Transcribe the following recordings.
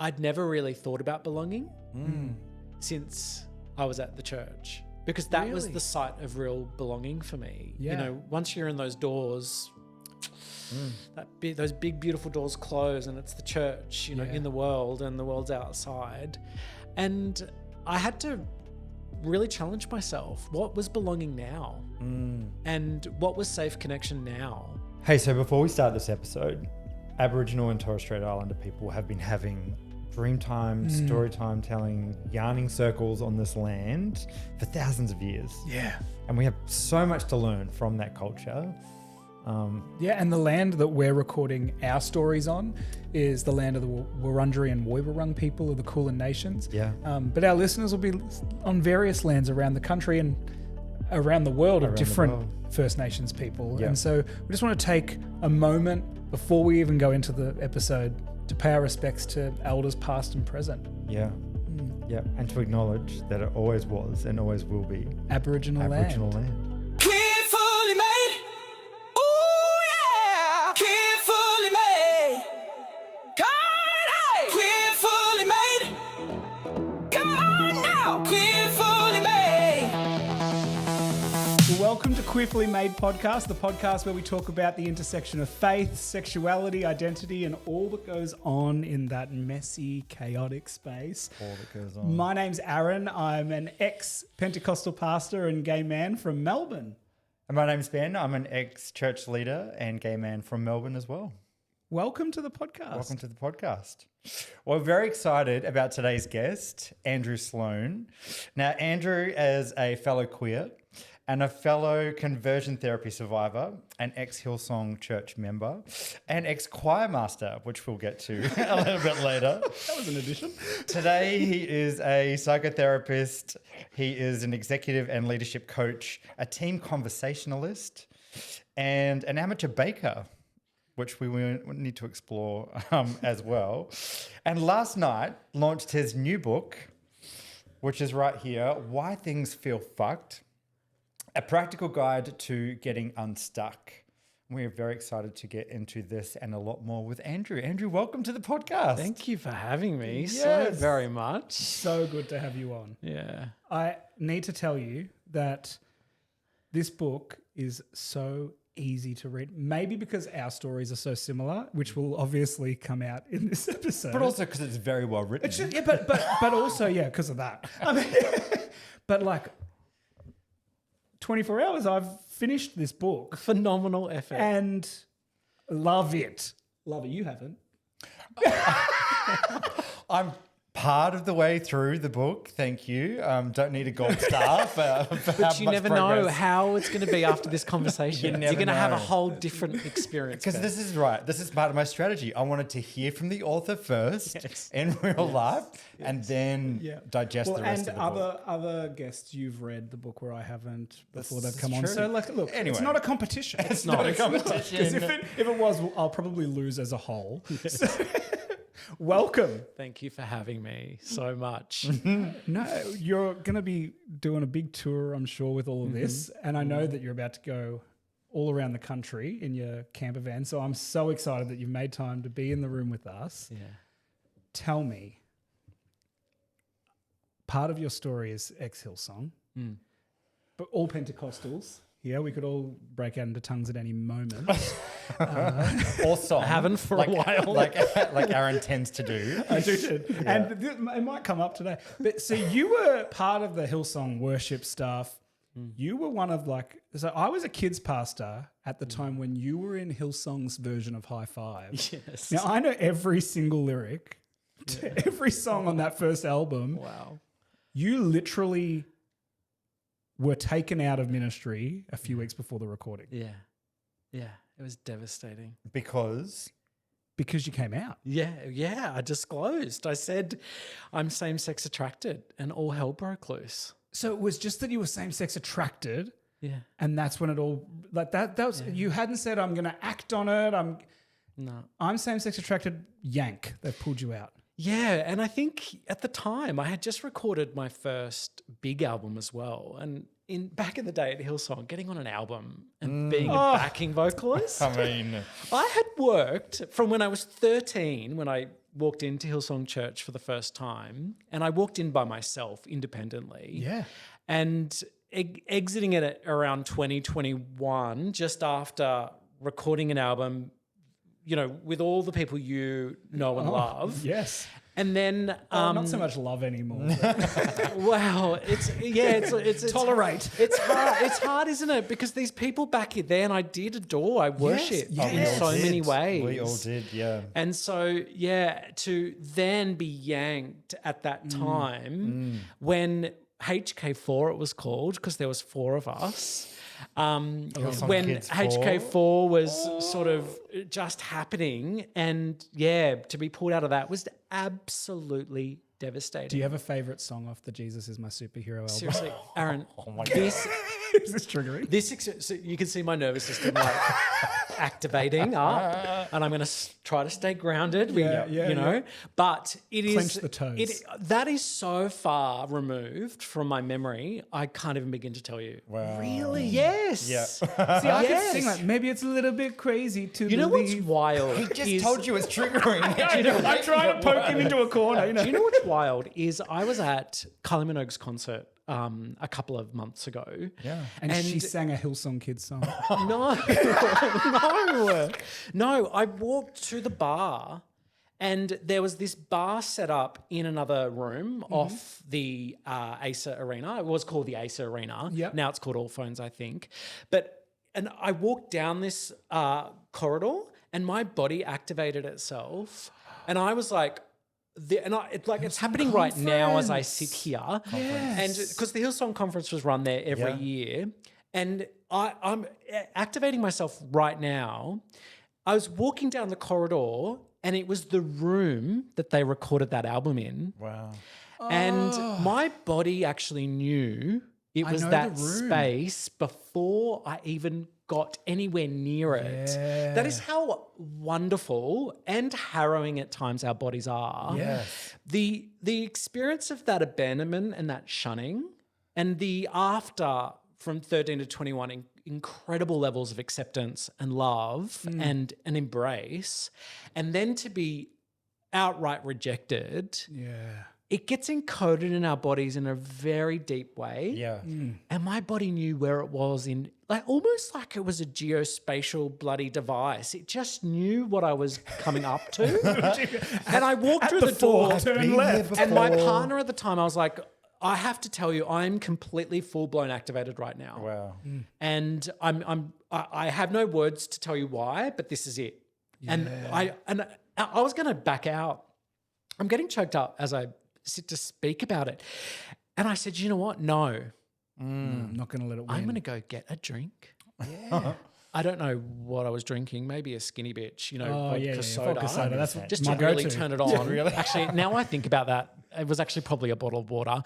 I'd never really thought about belonging since I was at the church, because that was the site of real belonging for me. Yeah. You know, once you're in those doors, those big, beautiful doors close, and it's the church, you know, in the world, and the world's outside. And I had to really challenge myself. What was belonging now? And what was safe connection now? Hey, so before we start this episode, Aboriginal and Torres Strait Islander people have been having dream time, story time telling, yarning circles on this land for thousands of years. Yeah. And we have so much to learn from that culture. And the land that we're recording our stories on is the land of the Wurundjeri and Woiwurrung people of the Kulin Nations. Yeah. But our listeners will be on various lands around the country and around the world of different First Nations people. Yeah. And so we just want to take a moment before we even go into the episode to pay our respects to elders past and present. Yeah. Yeah. And to acknowledge that it always was and always will be Aboriginal land. Queerfully made. Ooh yeah. Queerfully made. God, hey. Queerfully made. Come on now. Queerfully made. Well, welcome to Queerfully Made Podcast, the podcast where we talk about the intersection of faith, sexuality, identity, and all that goes on in that messy, chaotic space. All that goes on. My name's Aaron. I'm an ex-Pentecostal pastor and gay man from Melbourne. And my name's Ben. I'm an ex-church leader and gay man from Melbourne as well. Welcome to the podcast. Welcome to the podcast. Well, we're very excited about today's guest, Andrew Sloan. Now, Andrew is a fellow queer and a fellow conversion therapy survivor, an ex-Hillsong Church member, and ex-choir master, which we'll get to a little bit later. That was an addition. Today, he is a psychotherapist. He is an executive and leadership coach, a team conversationalist, and an amateur baker, which we need to explore as well. And last night, launched his new book, which is right here, Why Things Feel Fucked, a practical guide to getting unstuck. We are very excited to get into this and a lot more with Andrew. Andrew, welcome to the podcast. Thank you for having me so Yes. very much. So good to have you on. Yeah. I need to tell you that this book is so easy to read. Maybe because our stories are so similar, which will obviously come out in this episode. But also because it's very well written. It's just, yeah, but also, yeah, because of that. I mean, but like 24 hours, I've finished this book Phenomenal effort. and love it. Love it. You haven't. I'm part of the way through the book. Thank you. Don't need a gold star for But you never know how it's going to be after this conversation. never You're going to have a know. whole different experience. Because Ben. this is right. This is part of my strategy. I wanted to hear from the author first in real life and then digest the rest and of the book. other guests you've read the book where I haven't before This they've come is on. true. So like, look, Anyway. it's not a competition. It's not a competition. Because if it was, I'll probably lose as a whole. So, welcome. Thank you for having me so much. No, you're going to be doing a big tour, I'm sure, with all of this. And I know that you're about to go all around the country in your camper van. So I'm so excited that you've made time to be in the room with us. Yeah. Tell me, part of your story is ex-Hillsong, but all Pentecostals. Yeah, we could all break out into tongues at any moment. Or song. I haven't for a while. Like Aaron tends to do. I do. And it might come up today. But so you were part of the Hillsong worship staff. You were one of so I was a kids pastor at the time when you were in Hillsong's version of High Five. Yes. Now I know every single lyric to every song on that first album. Wow. You literally were taken out of ministry a few weeks before the recording Yeah. Yeah. It was devastating. Because because you came out. Yeah. I disclosed. I said I'm same-sex attracted, and all hell broke loose. So it was just that you were same-sex attracted. Yeah. And that's when it all that was you hadn't said I'm going to act on it. I'm same-sex attracted. Yank. They've pulled you out. Yeah, and I think at the time I had just recorded my first big album as well, and back in the day at Hillsong, getting on an album and being a backing vocalist. I mean, I had worked from when I was 13, when I walked into Hillsong Church for the first time, and I walked in by myself independently. Yeah. And exiting it at around 2021, just after recording an album, you know, with all the people you know and love. Yes. And then Not so much love anymore. wow, it's Tolerate. It's hard. It's hard, isn't it? Because these people back there, and I did adore. I worship yes. in so many ways. We all did, yeah. And so, to then be yanked at that time when HK4 it was called, because there was 4 of us. When Kids 4. HK4 was sort of just happening, and to be pulled out of that was absolutely devastating. Do you have a favourite song off the Jesus Is My Superhero album? Seriously, Aaron, my this Is this triggering? so you can see my nervous system like activating up, and I'm going to try to stay grounded. But it is Clench the toes. that is so far removed from my memory. I can't even begin to tell you. Wow. Really? Yes. Yeah. See, I Yes. could sing like, maybe it's a little bit crazy to You know what's believe. wild? He just told you it's triggering. I try to poke him into a corner. Do you know what's wild is I was at Kylie Minogue's concert a couple of months ago. Yeah. And she sang a Hillsong Kids song. No. I walked to the bar, and there was this bar set up in another room off the ASA Arena. It was called the ASA Arena. Yep. Now it's called All Phones, I think. And I walked down this corridor, and my body activated itself, and I was like. It's happening right now as I sit here, and because the Hillsong Conference was run there every year, and I'm activating myself right now. I was walking down the corridor, and it was the room that they recorded that album in. Wow. And my body actually knew it was know that the room. space before I even got anywhere near it. Yeah. That is how wonderful and harrowing at times our bodies are. Yes. The experience of that abandonment and that shunning, and the after from 13 to 21 incredible levels of acceptance and love and an embrace, and then to be outright rejected. Yeah. It gets encoded in our bodies in a very deep way. Yeah. And my body knew where it was in, like, almost like it was a geospatial bloody device. It just knew what I was coming up to. And I walked through the door, Turn left. and my partner at the time, I was like, I have to tell you, I'm completely full-blown activated right now. Wow. And I have no words to tell you why, but this is it. And I was going to back out. I'm getting choked up as I sit to speak about it. And I said, you know what? No, I'm not going to let it win. I'm going to go get a drink. Yeah. I don't know what I was drinking. Maybe a skinny bitch, vodka soda. Vodka soda. That's just my to really go-to. turn it on. really? Actually, now I think about that, it was actually probably a bottle of water.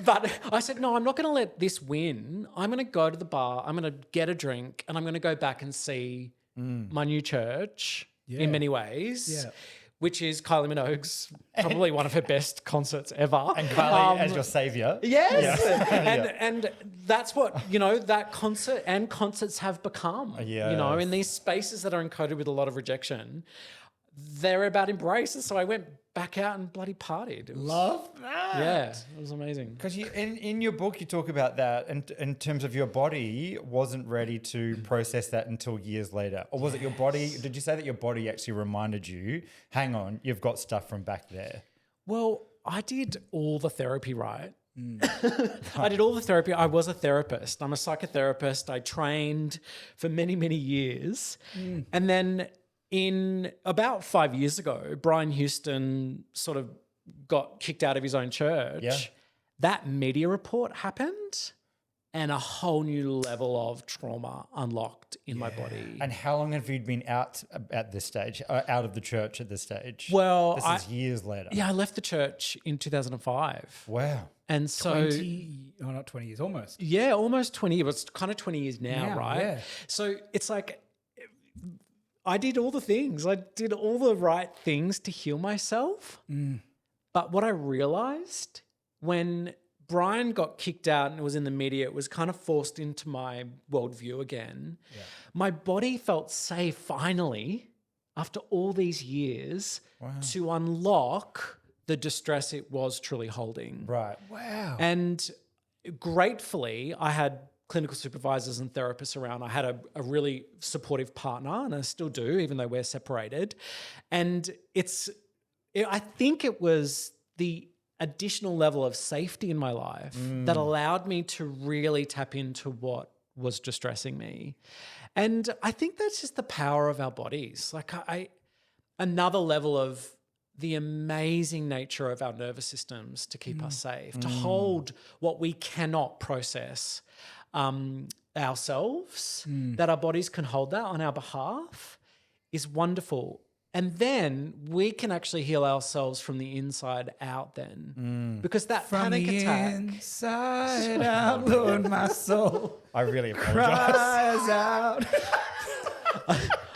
But I said, no, I'm not going to let this win. I'm going to go to the bar. I'm going to get a drink, and I'm going to go back and see my new church in many ways. Yeah. Which is Kylie Minogue's probably one of her best concerts ever. And Kylie as your savior. Yes. And that's what, that concert and concerts have become. Yes. In these spaces that are encoded with a lot of rejection, they're about embrace. And so I went back out and bloody partied. It was, Love that. yeah, it was amazing. Because in your book, you talk about that in terms of your body wasn't ready to process that until years later. Or was it your body? Did you say that your body actually reminded you, hang on, you've got stuff from back there? Well, I did all the therapy, right? I did all the therapy. I was a therapist. I'm a psychotherapist. I trained for many, many years. And then in about 5 years ago, Brian Houston sort of got kicked out of his own church. Yeah. That media report happened, and a whole new level of trauma unlocked in my body. And how long have you been out at this stage, out of the church at this stage? Well, this is years later. Yeah, I left the church in 2005. Wow. And so... not 20 years, almost. Yeah, almost 20 years. It's kind of 20 years now, right? Yeah. So it's like I did all the things. I did all the right things to heal myself. But what I realized when Brian got kicked out and it was in the media, it was kind of forced into my worldview again. Yeah. My body felt safe finally after all these years to unlock the distress it was truly holding. Right. Wow. And gratefully, I had clinical supervisors and therapists around. I had a really supportive partner, and I still do, even though we're separated. And I think it was the additional level of safety in my life that allowed me to really tap into what was distressing me. And I think that's just the power of our bodies. Like another level of the amazing nature of our nervous systems to keep us safe, to hold what we cannot process ourselves, that our bodies can hold that on our behalf is wonderful. And then we can actually heal ourselves from the inside out then. Because that From panic the attack... inside out, Lord, my soul I really apologize. cries out.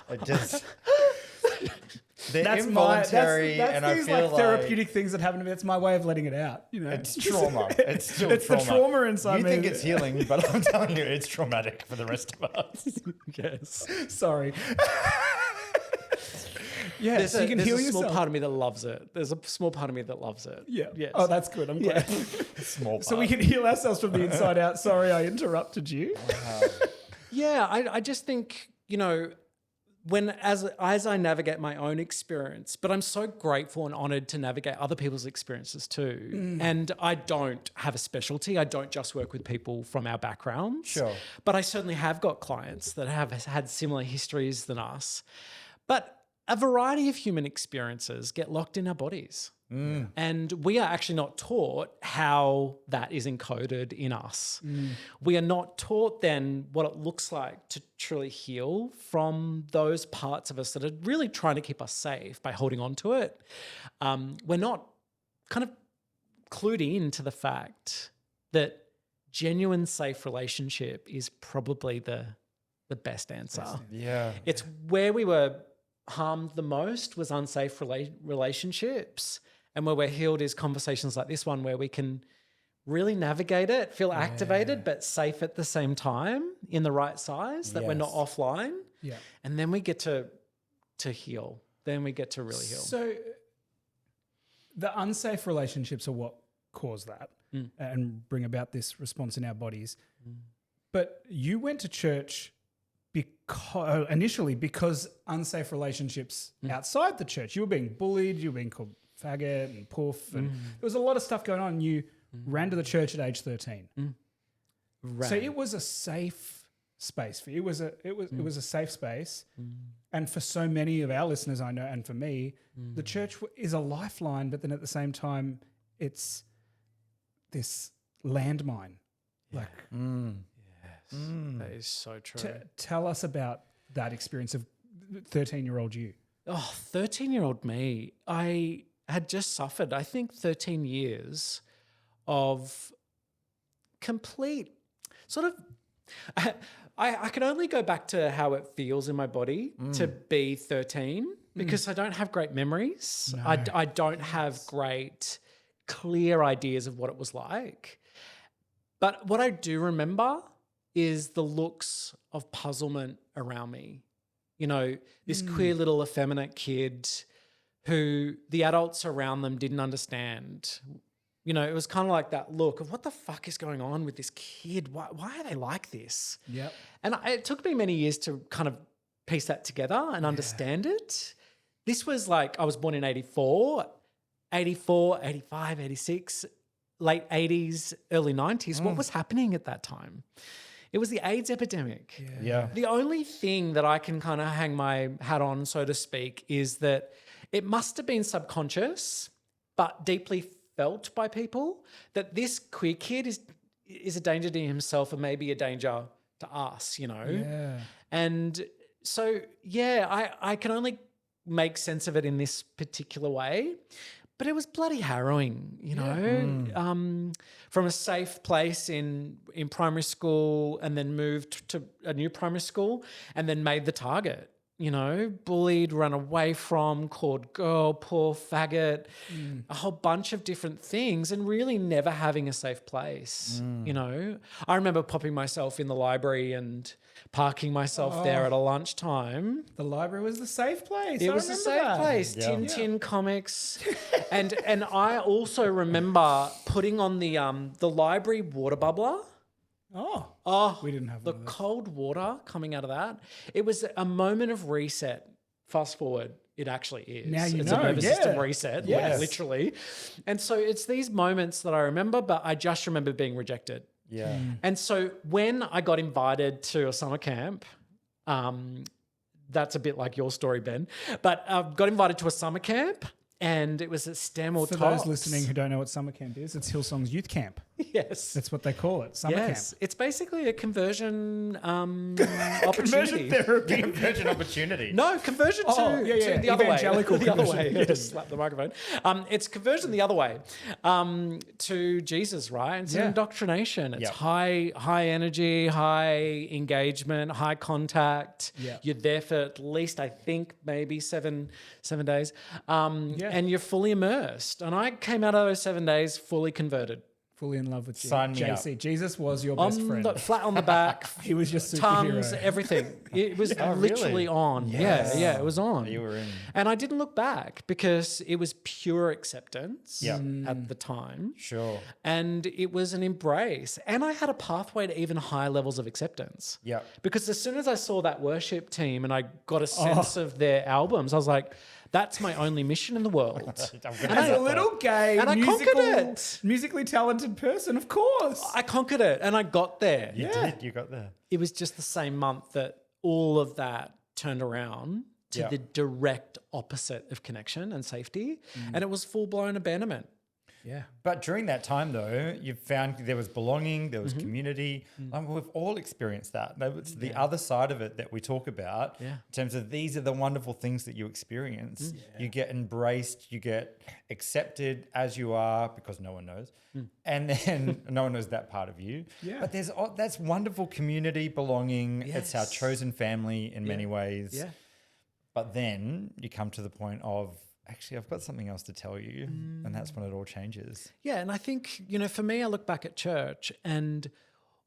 It just... They're That's involuntary, that's and I these feel like therapeutic things that happen to me. It's my way of letting it out. You know, it's trauma. It's still it's trauma. the trauma inside you me. think it's healing, but I'm telling you, it's traumatic for the rest of us. Yes. Sorry. Yeah, There's so you can heal a small yourself. part of me that loves it. There's a small part of me that loves it. Yeah. Yes. Oh, that's good. I'm glad. Small part. So we can heal ourselves from the inside out. Sorry, I interrupted you. Yeah, I just think, you know, as I navigate my own experience, but I'm so grateful and honoured to navigate other people's experiences too. And I don't have a specialty. I don't just work with people from our backgrounds. Sure. But I certainly have got clients that have had similar histories than us. But a variety of human experiences get locked in our bodies. And we are actually not taught how that is encoded in us. We are not taught then what it looks like to truly heal from those parts of us that are really trying to keep us safe by holding on to it. We're not kind of clued in to the fact that genuine safe relationship is probably the best answer. Yeah. It's where we were harmed the most was unsafe relationships. And where we're healed is conversations like this one where we can really navigate it, feel activated, but safe at the same time in the right size, that we're not offline. Yeah. And then we get to heal. Then we get to really heal. So the unsafe relationships are what cause that and bring about this response in our bodies. But you went to church initially because unsafe relationships outside the church. You were being bullied, you were being called faggot and poof, and there was a lot of stuff going on. And you ran to the church at age 13. So it was a safe space for you. It was a safe space, and for so many of our listeners, I know, and for me, the church is a lifeline. But then at the same time, it's this landmine. Like, That is so true. tell us about that experience of 13-year-old you. Oh, 13-year-old me. I had just suffered, I think, 13 years of complete sort of... I can only go back to how it feels in my body to be 13 because I don't have great memories. No. I don't have great, clear ideas of what it was like. But what I do remember is the looks of puzzlement around me. You know, this queer little effeminate kid who the adults around them didn't understand. You know, it was kind of like that look of what the fuck is going on with this kid? Why are they like this? Yep. And it took me many years to kind of piece that together and understand it. This was like, I was born in 84, 85, 86, late 80s, early 90s. What was happening at that time? It was the AIDS epidemic. Yeah. The only thing that I can kind of hang my hat on, so to speak, is that it must have been subconscious, but deeply felt by people that this queer kid is a danger to himself and maybe a danger to us, you know? Yeah. And so, I can only make sense of it in this particular way. But it was bloody harrowing, you know, from a safe place in primary school and then moved to a new primary school and then made the target. bullied, run away from, called girl, poor faggot, a whole bunch of different things, and really never having a safe place. I remember popping myself in the library and parking myself there at a lunchtime. The library was the safe place. It was a safe place. Yeah. Tintin comics, and I also remember putting on the library water bubbler. Oh, we didn't have the one of those. cold water coming out of that. It was a moment of reset. Fast forward, it actually is. Now you it's know, a nervous yeah. system reset, Yes. literally. And so it's these moments that I remember, but I just remember being rejected. Yeah. And so when I got invited to a summer camp, that's a bit like your story, Ben, but I got invited to a summer camp, and it was at Stanmore For Tops. those listening who don't know what summer camp is, it's Hillsong's youth camp. Yes. That's what they call it, summer Yes. camp. It's basically a conversion opportunity. Conversion therapy. Conversion opportunity. No, conversion to, Oh, yeah, yeah. to the other way. Evangelical The other conversion. way. I just slapped the microphone. It's conversion the other way to Jesus, right? It's an Yeah. indoctrination. It's Yep. high energy, high engagement, high contact. Yeah. You're there for at least, I think, maybe seven days. And you're fully immersed. And I came out of those 7 days fully converted. Fully in love with you. Sign me up. JC. Jesus was your best friend. Flat on the back, He was your superhero. tongues, everything. It was literally really? on. Yes. Yeah, it was on. You were in. And I didn't look back because it was pure acceptance Yeah. at the time. Sure. And it was an embrace. And I had a pathway to even higher levels of acceptance. Yeah. Because as soon as I saw that worship team and I got a sense of their albums, I was like, that's my only mission in the world. As a little gay, And I conquered it. musically talented person, of course. I conquered it and I got there. You did. You got there. It was just the same month that all of that turned around to Yeah. the direct opposite of connection and safety. And it was full-blown abandonment. Yeah. But during that time, though, you found there was belonging, there was community. We've all experienced that. That's the other side of it that we talk about in terms of these are the wonderful things that you experience. You get embraced, you get accepted as you are because no one knows. And then no one knows that part of you. Yeah. But that's wonderful community, belonging. It's our Yes. chosen family in many ways. Yeah. But then you come to the point of, actually, I've got something else to tell you. And that's when it all changes. Yeah, and I think, for me, I look back at church and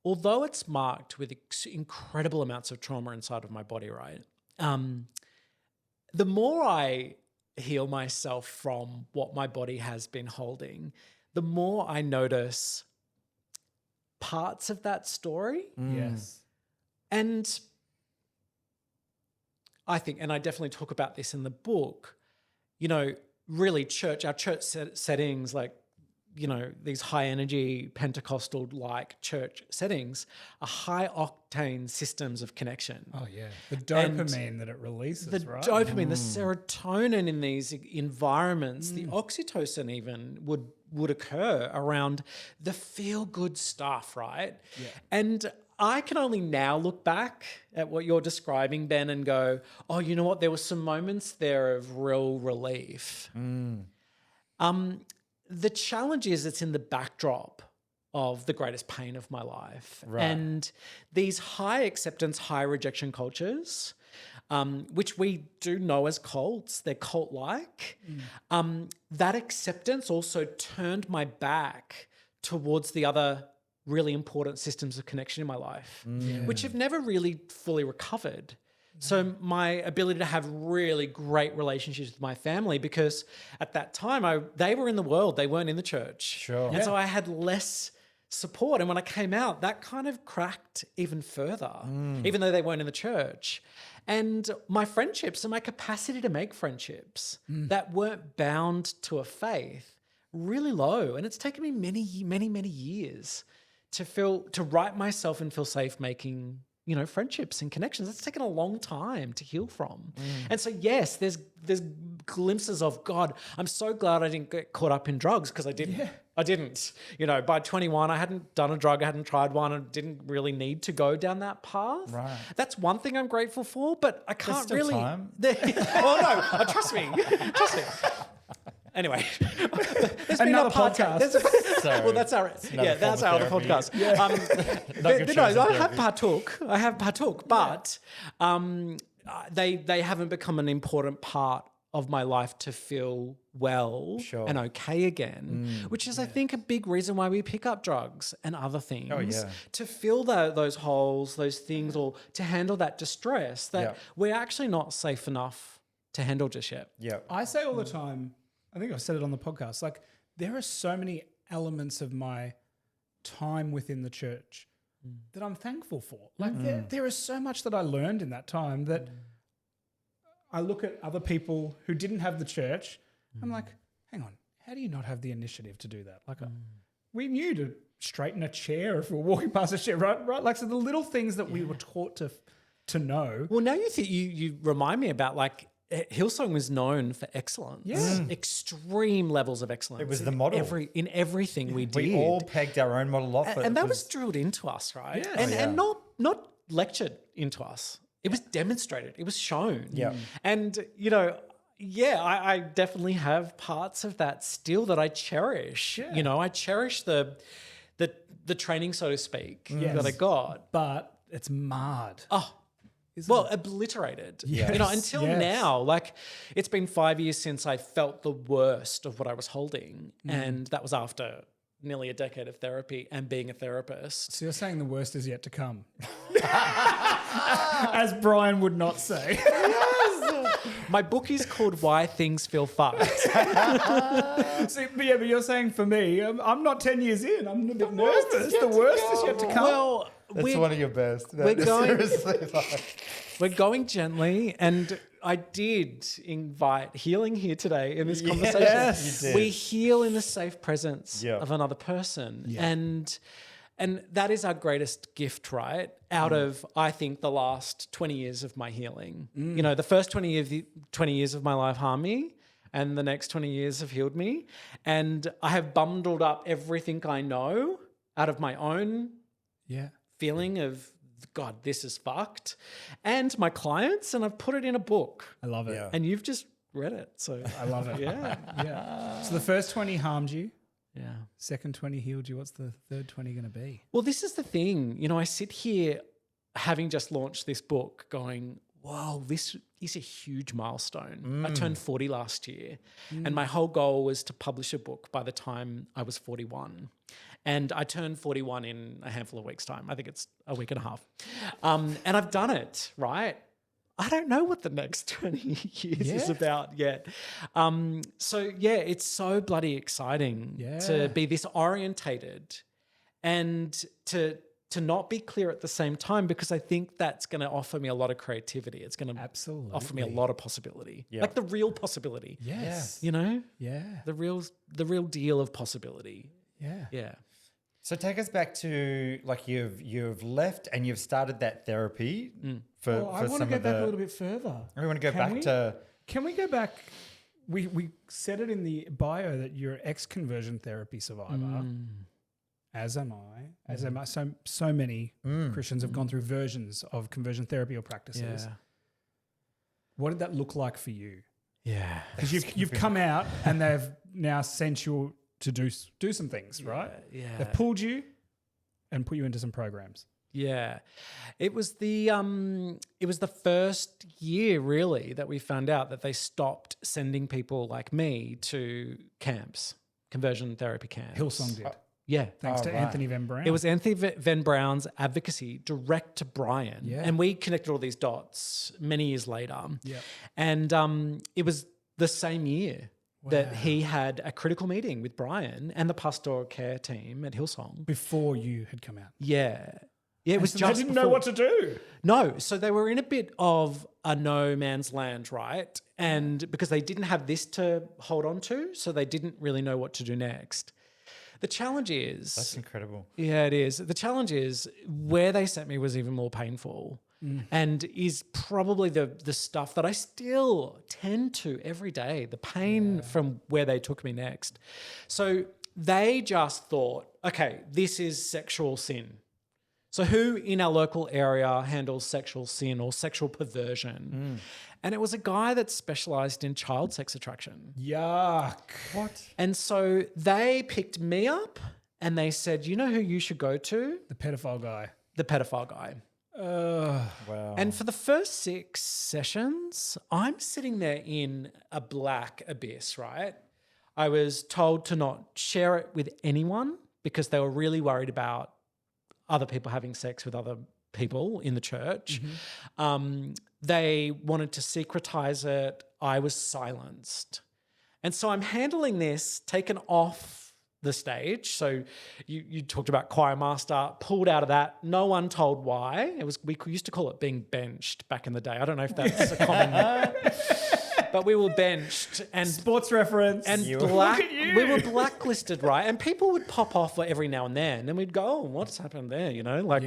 although it's marked with incredible amounts of trauma inside of my body, right? The more I heal myself from what my body has been holding, the more I notice parts of that story. Yes. And I think, and I definitely talk about this in the book, really our church settings, like, these high energy Pentecostal like church settings are high octane systems of connection. Oh, yeah. The dopamine that it releases, The right? dopamine, the serotonin in these environments, the oxytocin even would occur around the feel good stuff, right? Yeah. And I can only now look back at what you're describing, Ben, and go, oh, you know what? There were some moments there of real relief. The challenge is it's in the backdrop of the greatest pain of my life. Right. And these high acceptance, high rejection cultures, which we do know as cults, they're cult-like. That acceptance also turned my back towards the other really important systems of connection in my life, which have never really fully recovered. So my ability to have really great relationships with my family, because at that time they were in the world, they weren't in the church. Sure. And so I had less support. And when I came out, that kind of cracked even further, even though they weren't in the church. And my friendships and my capacity to make friendships that weren't bound to a faith, really low. And it's taken me many years to write myself and feel safe making, friendships and connections. It's taken a long time to heal from. And so, yes, there's glimpses of God. I'm so glad I didn't get caught up in drugs, because I didn't. Yeah. I didn't. By 21, I hadn't done a drug. I hadn't tried one. I didn't really need to go down that path. Right. That's one thing I'm grateful for, but I can't still really. time. Oh, no. Trust me. Trust me. Anyway, there's been Another a part- podcast. there's- well, that's our other form of podcast. therapy. But good no, choice of I have therapy. partook, but they haven't become an important part of my life to feel well and okay again, which is, I think, a big reason why we pick up drugs and other things to fill those holes, those things, or to handle that distress that we're actually not safe enough to handle just yet. Yeah. I say all the time, I think I've said it on the podcast, like there are so many elements of my time within the church that I'm thankful for. Like there is so much that I learned in that time that I look at other people who didn't have the church. I'm like, hang on, how do you not have the initiative to do that? Like we knew to straighten a chair if we were walking past a chair, right? Like, so the little things that we were taught to know. Well, now you remind me about, like, Hillsong was known for excellence. Extreme levels of excellence. It was the model. In everything we did. We all pegged our own model off. And that was drilled into us, right? Yes. And not lectured into us. It was demonstrated. It was shown. Yeah. And, I definitely have parts of that still that I cherish. Yeah. I cherish the training, so to speak, that I got. But it's marred. Oh, obliterated. Yes. Until now, like, it's been 5 years since I felt the worst of what I was holding. And that was after nearly a decade of therapy and being a therapist. So you're saying the worst is yet to come. As Brian would not say. My book is called Why Things Feel Fucked. See, but you're saying for me, I'm not 10 years in. I'm a bit nervous. The worst is yet to come. Well, that's one of your best. We're going gently, and I did invite healing here today in this conversation. Yes, you did. We heal in the safe presence of another person, and that is our greatest gift, right? Out of, I think, the last 20 years of my healing. The first 20 years of my life harmed me, and the next 20 years have healed me. And I have bundled up everything I know out of my own feeling of, God, this is fucked, and my clients, and I've put it in a book. I love it. And you've just read it. So I love it. Yeah. So the first 20 harmed you. Yeah. Second 20 healed you. What's the third 20 going to be? Well, this is the thing. I sit here having just launched this book going, whoa, this is a huge milestone. I turned 40 last year, and my whole goal was to publish a book by the time I was 41. And I turned 41 in a handful of weeks' time. I think it's a week and a half. And I've done it, right? I don't know what the next 20 years is about yet. It's so bloody exciting to be this orientated and to not be clear at the same time, because I think that's going to offer me a lot of creativity. It's going to offer me a lot of possibility, like the real possibility. Yes. The real deal of possibility. Yeah. So take us back to, like, you've left and you've started that therapy for I want to go back a little bit further. We want to go back to... Can we go back? We said it in the bio that you're an ex-conversion therapy survivor. As am I. As am I. So many Christians have gone through versions of conversion therapy or practices. Yeah. What did that look like for you? Yeah. Because you've come out and they've now sent you to do some things, right? Yeah. They've pulled you and put you into some programs. Yeah. It was the first year really that we found out that they stopped sending people like me to camps, conversion therapy camps. Hillsong did. Yeah. Thanks to Anthony Van Brown. It was Anthony Van Brown's advocacy direct to Brian. Yeah. And we connected all these dots many years later. Yeah. And it was the same year that he had a critical meeting with Brian and the pastoral care team at Hillsong. Before you had come out. Yeah. Yeah, it was just they didn't know what to do. No, so they were in a bit of a no man's land, right? And because they didn't have this to hold on to, so they didn't really know what to do next. The challenge is... That's incredible. Yeah, it is. The challenge is where they sent me was even more painful and is probably the stuff that I still tend to every day, the pain from where they took me next. So they just thought, okay, this is sexual sin. So who in our local area handles sexual sin or sexual perversion? And it was a guy that specialized in child sex attraction. Yuck. What? And so they picked me up and they said, you know who you should go to? The pedophile guy. The pedophile guy. Wow. And for the first 6 sessions, I'm sitting there in a black abyss, right? I was told to not share it with anyone because they were really worried about other people having sex with other people in the church. They wanted to secretize it. I was silenced. And so I'm handling this, taken off the stage. So you talked about choir master, pulled out of that. No one told why. We used to call it being benched back in the day. I don't know if that's a common, but we were benched and Sports reference. and Look at you. we were blacklisted, right? And people would pop off every now and then, and we'd go, "Oh, what's happened there?" You know, like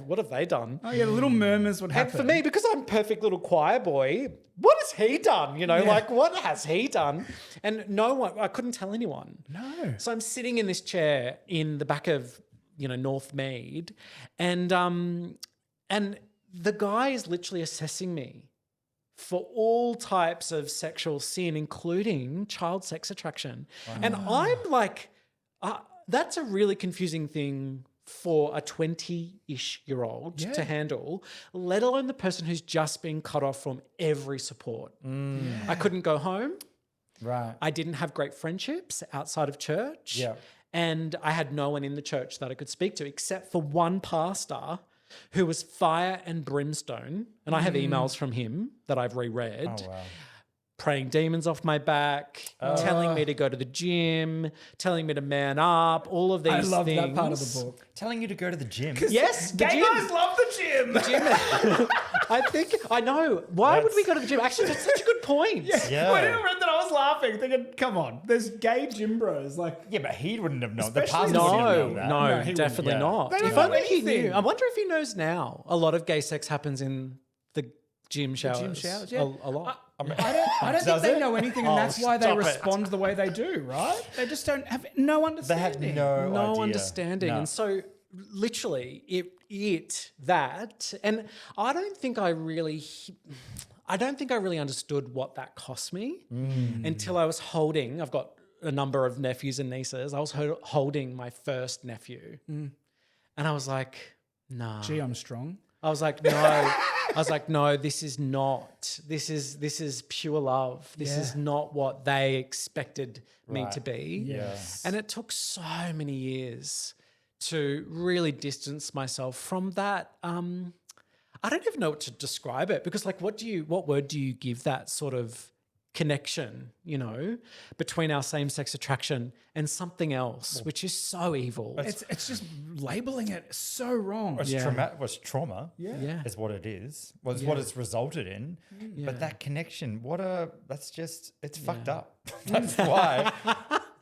what have they done? Oh yeah, little murmurs would And happen. for me, because I'm perfect little choir boy, what has he done? You know, like what has he done? And no one, I couldn't tell anyone. No. So I'm sitting in this chair in the back of, North Mead, and the guy is literally assessing me for all types of sexual sin, including child sex attraction. And I'm like, that's a really confusing thing for a 20-ish-year-old to handle, let alone the person who's just been cut off from every support. I couldn't go home. Right. I didn't have great friendships outside of church. Yeah. And I had no one in the church that I could speak to except for one pastor who was fire and brimstone. And I have emails from him that I've reread. Oh, wow. Praying demons off my back, telling me to go to the gym, telling me to man up, all of these I love things. that part of the book. Telling you to go to the gym. Yes, the Gay gym. guys love the gym. I know. Why would we go to the gym? Actually, that's such a good point. Yeah. When I read that, I was laughing, thinking, "Come on, there's gay gym bros." Like, Yeah, but he wouldn't have known. The Especially- pastor wouldn't have No, known that. no, No, he wouldn't. definitely Yeah. not. They don't If know only he anything. knew. I wonder if he knows now. A lot of gay sex happens in the gym showers. gym showers, a lot. I don't think Does they it? know anything, and Oh, that's why they stop it. respond the way they do, right? They just don't have no They understanding. have no No idea. understanding. No. And so literally that, and I don't think I really understood what that cost me until I was I've got a number of nephews and nieces. I was holding my first nephew and I was like, nah. Gee, I'm strong. I was like, no. No, this is not. This is pure love. This is not what they expected me to be. Yes. And it took so many years to really distance myself from that. I don't even know what to describe it because, like, what word do you give that sort of connection, between our same-sex attraction and something else, which is so evil. It's just labeling it so wrong. Was trauma Yeah. is what it is, what it's resulted in. But that connection, it's fucked up. That's why.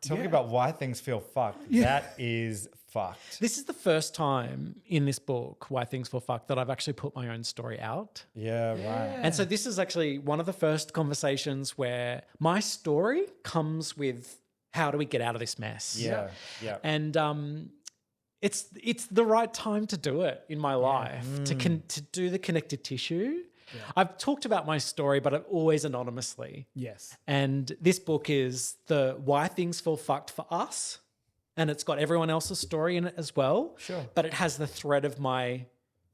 Talking about why things feel fucked, that is fucked. This is the first time in this book, Why Things Feel Fucked, that I've actually put my own story out. Yeah, right. And so this is actually one of the first conversations where my story comes with how do we get out of this mess? Yeah. And it's the right time to do it in my life, to do the connective tissue. Yeah. I've talked about my story, but always anonymously. Yes. And this book is the Why Things Feel Fucked for us. And it's got everyone else's story in it as well. Sure. But it has the thread of my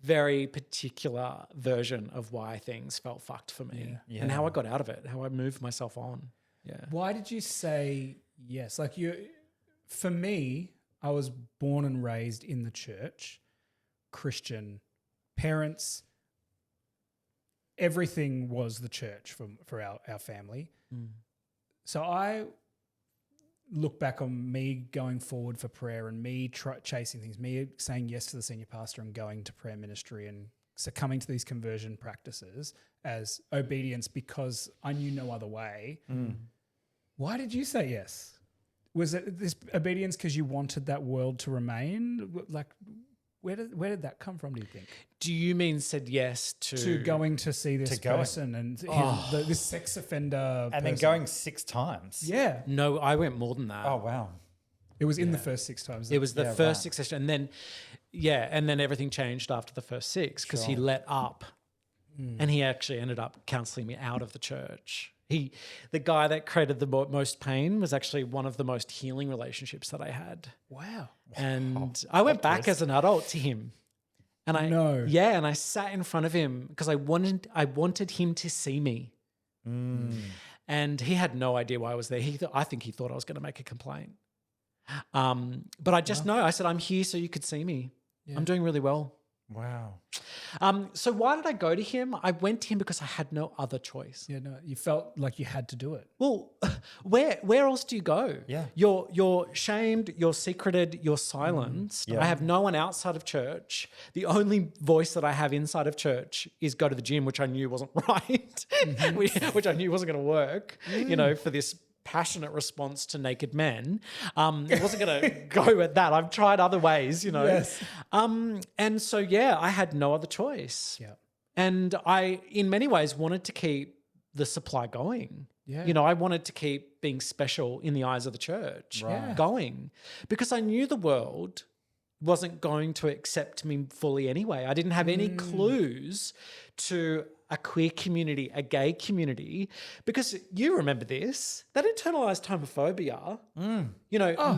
very particular version of why things felt fucked for me and how I got out of it, how I moved myself on. Yeah. Why did you say yes? Like for me, I was born and raised in the church, Christian, parents, everything was the church for our family. So I look back on me going forward for prayer and me chasing things, me saying yes to the senior pastor and going to prayer ministry and succumbing to these conversion practices as obedience because I knew no other way. Why did you say yes? Was it this obedience because you wanted that world to remain? Like, where did that come from, do you think? Do you mean said yes to going to see this person and this sex offender and then going 6 times? Yeah. No, I went more than that. Oh, wow. It was in the first 6 times. It was the first 6 sessions. And then, and then everything changed after the first 6 because he let up and he actually ended up counselling me out of the church. The guy that created the most pain was actually one of the most healing relationships that I had. Wow. And I went back as an adult to him And I sat in front of him because I wanted him to see me. And he had no idea why I was there. I think he thought I was going to make a complaint. But I just know. I said, I'm here so you could see me. Yeah. I'm doing really well. Wow. So why did I go to him? I went to him because I had no other choice. Yeah, no, you felt like you had to do it. Well, where else do you go? Yeah. You're shamed, you're secreted, you're silenced. Yeah. I have no one outside of church. The only voice that I have inside of church is go to the gym, which I knew wasn't right, which I knew wasn't going to work, for this passionate response to naked men. It wasn't going to go at that. I've tried other ways, Yes. And so, I had no other choice. Yeah. And I, in many ways, wanted to keep the supply going. Yeah. I wanted to keep being special in the eyes of the church Right. going because I knew the world wasn't going to accept me fully anyway. I didn't have any clues to a queer community, a gay community, because you remember this, that internalized homophobia,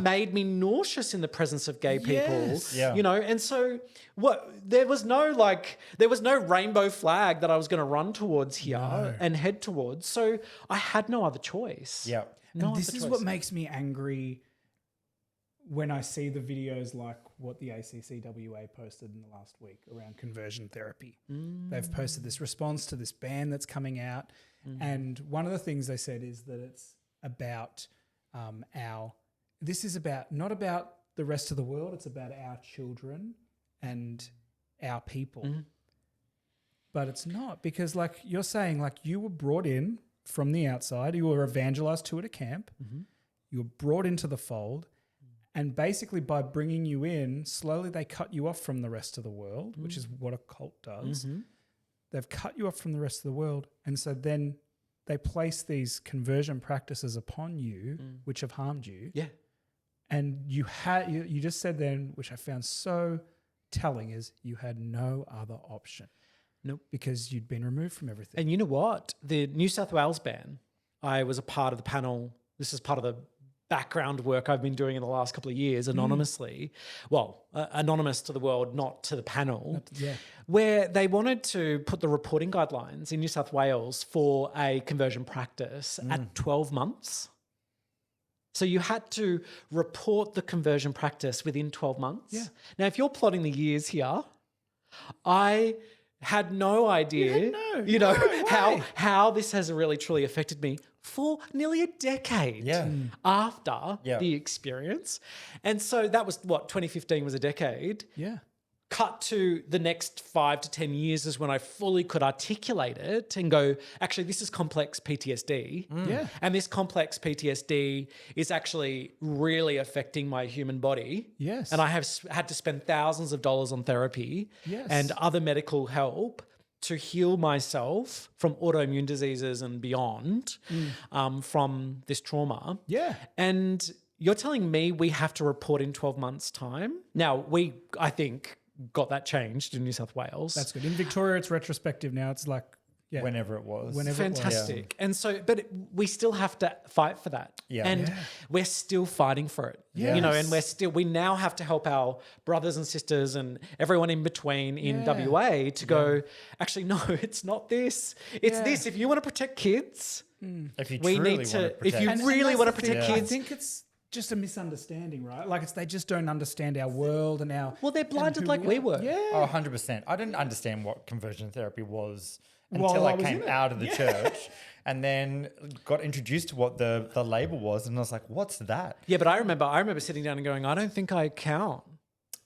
made me nauseous in the presence of gay people, Yes. Yeah. and so there was no rainbow flag that I was going to run towards here and head towards. So I had no other choice. Yeah. No And this other is choice. what makes me angry when I see the videos like what the ACCWA posted in the last week around conversion therapy. They've posted this response to this ban that's coming out. And one of the things they said is that it's about not about the rest of the world, it's about our children and our people. But it's not, because like you're saying, like you were brought in from the outside, you were evangelized to at a camp, you were brought into the fold. And basically by bringing you in, slowly they cut you off from the rest of the world, which is what a cult does. They've cut you off from the rest of the world. And so then they place these conversion practices upon you, which have harmed you. Yeah. And you just said then, which I found so telling, is you had no other option. Nope. Because you'd been removed from everything. And you know what? The New South Wales ban, I was a part of the panel. This is part of the background work I've been doing in the last couple of years anonymously. Well, anonymous to the world, not to the panel. Where they wanted to put the reporting guidelines in New South Wales for a conversion practice at 12 months. So you had to report the conversion practice within 12 months. Yeah. Now, if you're plotting the years here, I had no idea, how this has really truly affected me for nearly a decade after the experience. And so that was 2015 was a decade. Yeah. Cut to the next 5 to 10 years is when I fully could articulate it and go, actually, this is complex PTSD. Yeah. And this complex PTSD is actually really affecting my human body. Yes. And I have had to spend thousands of dollars on therapy and other medical help to heal myself from autoimmune diseases and beyond from this trauma. Yeah. And you're telling me we have to report in 12 months' time? Now, I think, got that changed in New South Wales. That's good. In Victoria, it's retrospective now. It's like, Whenever it was. Fantastic. And so, but we still have to fight for that. Yeah. And we're still fighting for it. Yes. And we now have to help our brothers and sisters and everyone in between in WA to go, actually, no, it's not this. It's this. If you want to protect kids, If you we truly need to, want to protect. if you really want to protect I kids. think it's just a misunderstanding, right? Like they just don't understand our world and our... Well, they're blinded who like we were. Yeah. Oh, 100%. I didn't understand what conversion therapy was While until I I was came in it. out of the church and then got introduced to what the label was. And I was like, what's that? Yeah, but I remember sitting down and going, I don't think I count.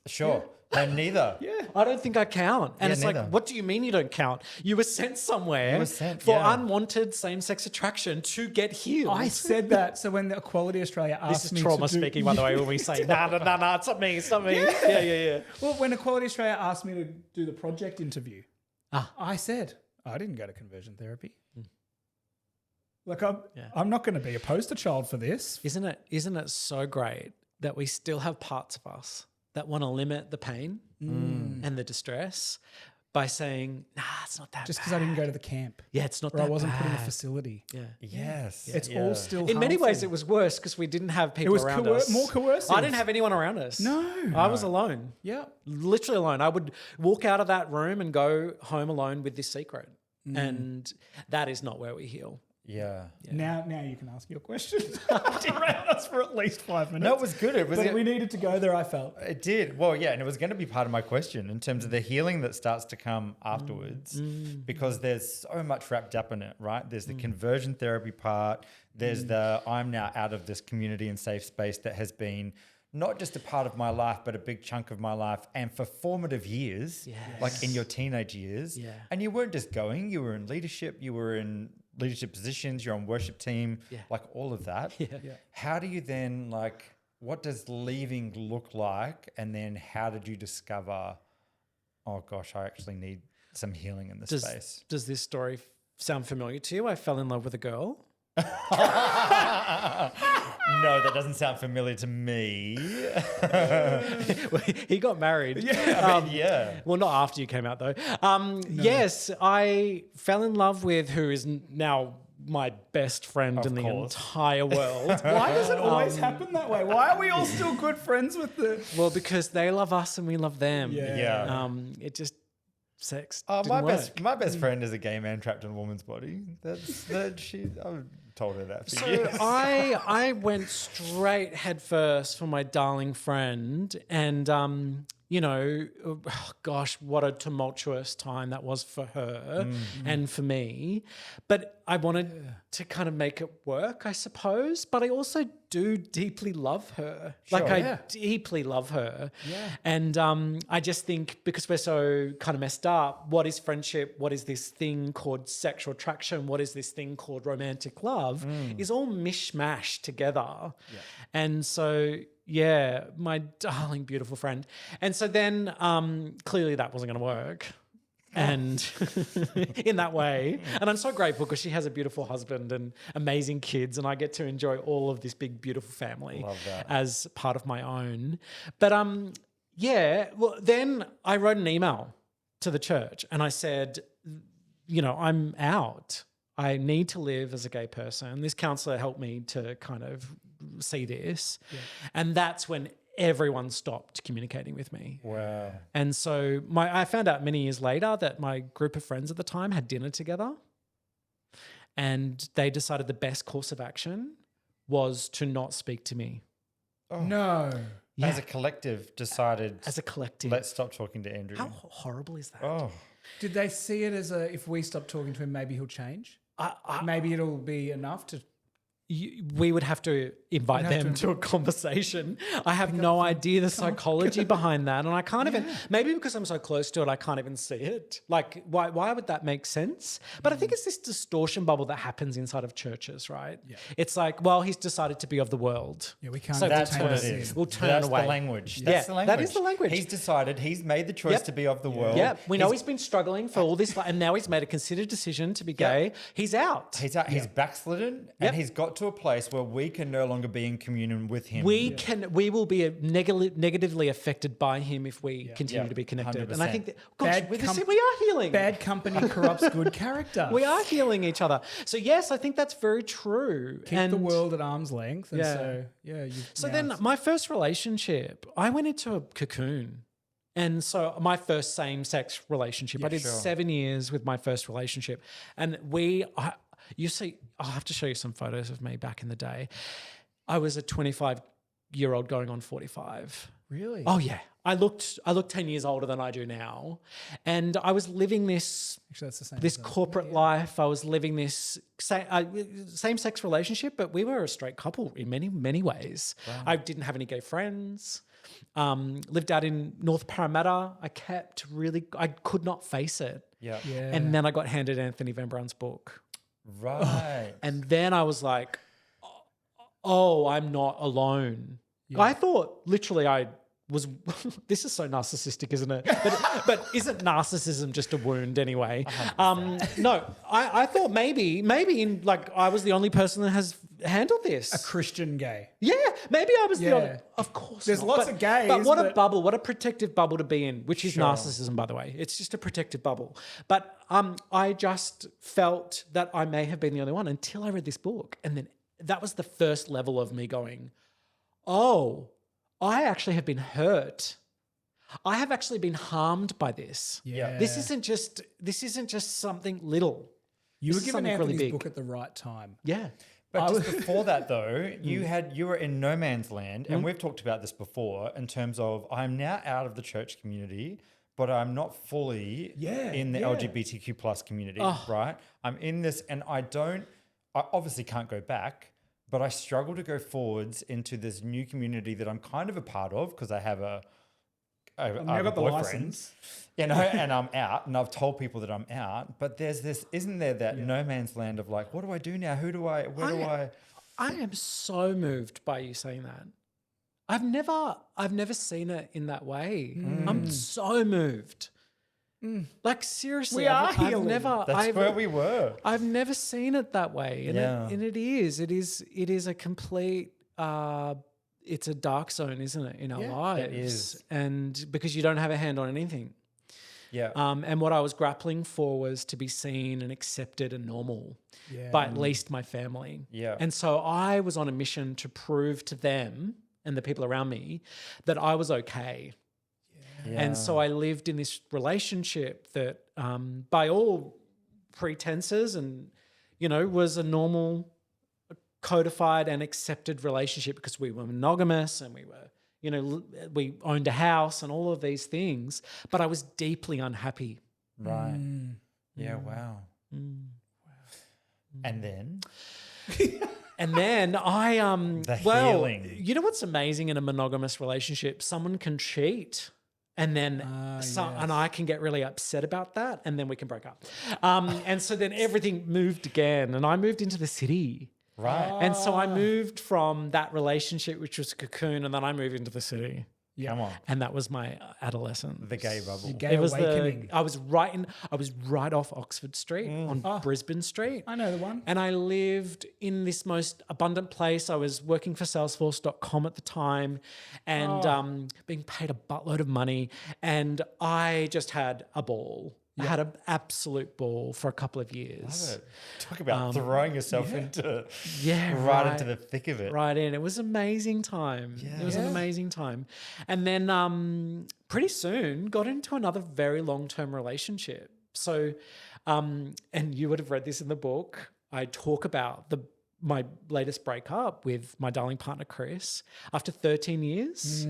Sure. No, neither. I don't think I count. And Yeah, it's neither. like, what do you mean you don't count? You were sent somewhere for unwanted same-sex attraction to get healed. I said that. So when the Equality Australia asked This me is trauma to do, speaking, by the way, when we say, no, it's not me, it's not me. Yeah. Well, when Equality Australia asked me to do the project interview, I said, I didn't go to conversion therapy. Like, I'm not going to be a poster child for this. Isn't it so great that we still have parts of us that want to limit the pain and the distress, by saying, nah, it's not that Just bad. because I didn't go to the camp. Yeah, it's not Or that I wasn't put in a bad. facility. Yeah. Yes. It's all still In many ways, harmful. it was worse because we didn't have people was around us. more coercive. I didn't have anyone around us. No. I was alone. Yeah. Literally alone. I would walk out of that room and go home alone with this secret. And that is not where we heal. Yeah. Now you can ask your question. Derailed us for at least 5 minutes. No, it was good. It was. But we needed to go there, I felt. It did. Well, yeah, and it was going to be part of my question in terms of the healing that starts to come afterwards, because there's so much wrapped up in it, right? There's the conversion therapy part. There's the I'm now out of this community and safe space that has been not just a part of my life, but a big chunk of my life. And for formative years, like in your teenage years, and you weren't just going, you were in leadership, you were in leadership positions, you're on worship team, like all of that. How do you then what does leaving look like? And then how did you discover, oh gosh, I actually need some healing in this space? Does this story sound familiar to you? I fell in love with a girl. No, that doesn't sound familiar to me. He got married. Well, not after you came out though. Yes, I fell in love with who is now my best friend in the entire world. Why does it always happen that way? Why are we all still good friends with the... Well, because they love us and we love them. Yeah. It just sex. Oh, didn't work. my best friend is a gay man trapped in a woman's body. I've told her that for So years. I went straight head first for my darling friend, and gosh, what a tumultuous time that was for her and for me. But I wanted to kind of make it work, I suppose. But I also do deeply love her. I deeply love her. Yeah. And I just think because we're so kind of messed up, what is friendship? What is this thing called sexual attraction? What is this thing called romantic love? Is all mishmashed together. Yeah. And so... yeah, my darling, beautiful friend. And so then clearly that wasn't going to work. And in that way. And I'm so grateful because she has a beautiful husband and amazing kids, and I get to enjoy all of this big, beautiful family as part of my own. But well, then I wrote an email to the church and I said, I'm out. I need to live as a gay person. This counselor helped me to kind of see this. Yeah. And that's when everyone stopped communicating with me. Wow. And so I found out many years later that my group of friends at the time had dinner together, and they decided the best course of action was to not speak to me. Oh. No. Yeah. As a collective decided. As a collective. Let's stop talking to Andrew. How horrible is that? Oh. Did they see it as if we stop talking to him, maybe he'll change? Maybe it'll be enough to... we would have to invite them to a conversation. I have no idea the psychology behind that. And I can't even, maybe because I'm so close to it, I can't even see it. Like, why would that make sense? But I think it's this distortion bubble that happens inside of churches, right? Yeah. It's like, well, he's decided to be of the world. Yeah, we can't. So That's what it is. We'll turn That's away. the language. Yeah, That's the language. that is the language. He's decided, he's made the choice to be of the world. Yeah, we know he's been struggling for all this, and now he's made a considered decision to be gay. He's out. He's out. He's backslidden, and he's got to a place where we can no longer be in communion with him. We will be negatively affected by him if we continue to be connected. 100%. And I think that, gosh, we are healing. Bad company corrupts good character. We are healing each other. So yes, I think that's very true. Keep the world at arm's length. And so then my first relationship, I went into a cocoon. And so my first same-sex relationship, I did 7 years with my first relationship. And you see, I'll have to show you some photos of me back in the day. I was a 25-year-old going on 45. Really? Oh yeah. I looked 10 years older than I do now. And I was living this corporate life. I was living this same-sex relationship, but we were a straight couple in many, many ways. Wow. I didn't have any gay friends. Lived out in North Parramatta. I could not face it. Yeah. And then I got handed Anthony Van Bruyn's book. Right. And then I was like, oh, I'm not alone. Yeah. I thought literally I was this is so narcissistic, isn't it? But isn't narcissism just a wound anyway? No, I thought maybe in like I was the only person that has handled this. A Christian gay. Yeah, maybe I was the only. Yeah. Of course, There's not. lots But- of gays, But what a but- bubble! What a protective bubble to be in, which is Sure. narcissism, by the way. It's just a protective bubble. But I just felt that I may have been the only one until I read this book, and then that was the first level of me going, "Oh, I actually have been hurt. I have actually been harmed by this. Yeah. This isn't just something little. You were This is given something really Anthony's big. book at the right time. Yeah, But just before that, though, you were in no man's land, Mm. and we've talked about this before in terms of I'm now out of the church community, but I'm not fully in the LGBTQ plus community, right? I'm in this, and I obviously can't go back, but I struggle to go forwards into this new community that I'm kind of a part of because I have a I've got the boyfriend. license. You know, and I'm out, and I've told people that I'm out. But there's this, isn't there that no man's land of like, what do I do now? Where do I? I am so moved by you saying that. I've never seen it in that way. I'm so moved. Like seriously, We are I've healing. never. That's where we were. I've never seen it that way, and Yeah. it is a complete. It's a dark zone, isn't it, in our lives? is. And because you don't have a hand on anything. Yeah. And what I was grappling for was to be seen and accepted and normal by at least my family. Yeah. And so I was on a mission to prove to them and the people around me that I was okay. And so I lived in this relationship that, by all pretenses and, was a normal, codified and accepted relationship because we were monogamous and we were, we owned a house and all of these things, but I was deeply unhappy. Right. Yeah. Wow. And then And then I, healing. you know what's amazing in a monogamous relationship? Someone can cheat. And then, and I can get really upset about that, and then we can break up. And so then everything moved again, and I moved into the city. right. And so I moved from that relationship, which was a cocoon, and then I moved into the city. Come on. And that was my adolescence. The gay bubble. Gay It was awakening. I was right off Oxford Street on Brisbane Street. I know the one. And I lived in this most abundant place. I was working for Salesforce.com at the time and being paid a buttload of money. And I just had a ball. I had an absolute ball for a couple of years. Talk about throwing yourself into Right into the thick of it. Right in. It was an amazing time. It was an amazing time. And then pretty soon got into another very long-term relationship. So, and you would have read this in the book. I talk about my latest breakup with my darling partner, Chris, after 13 years.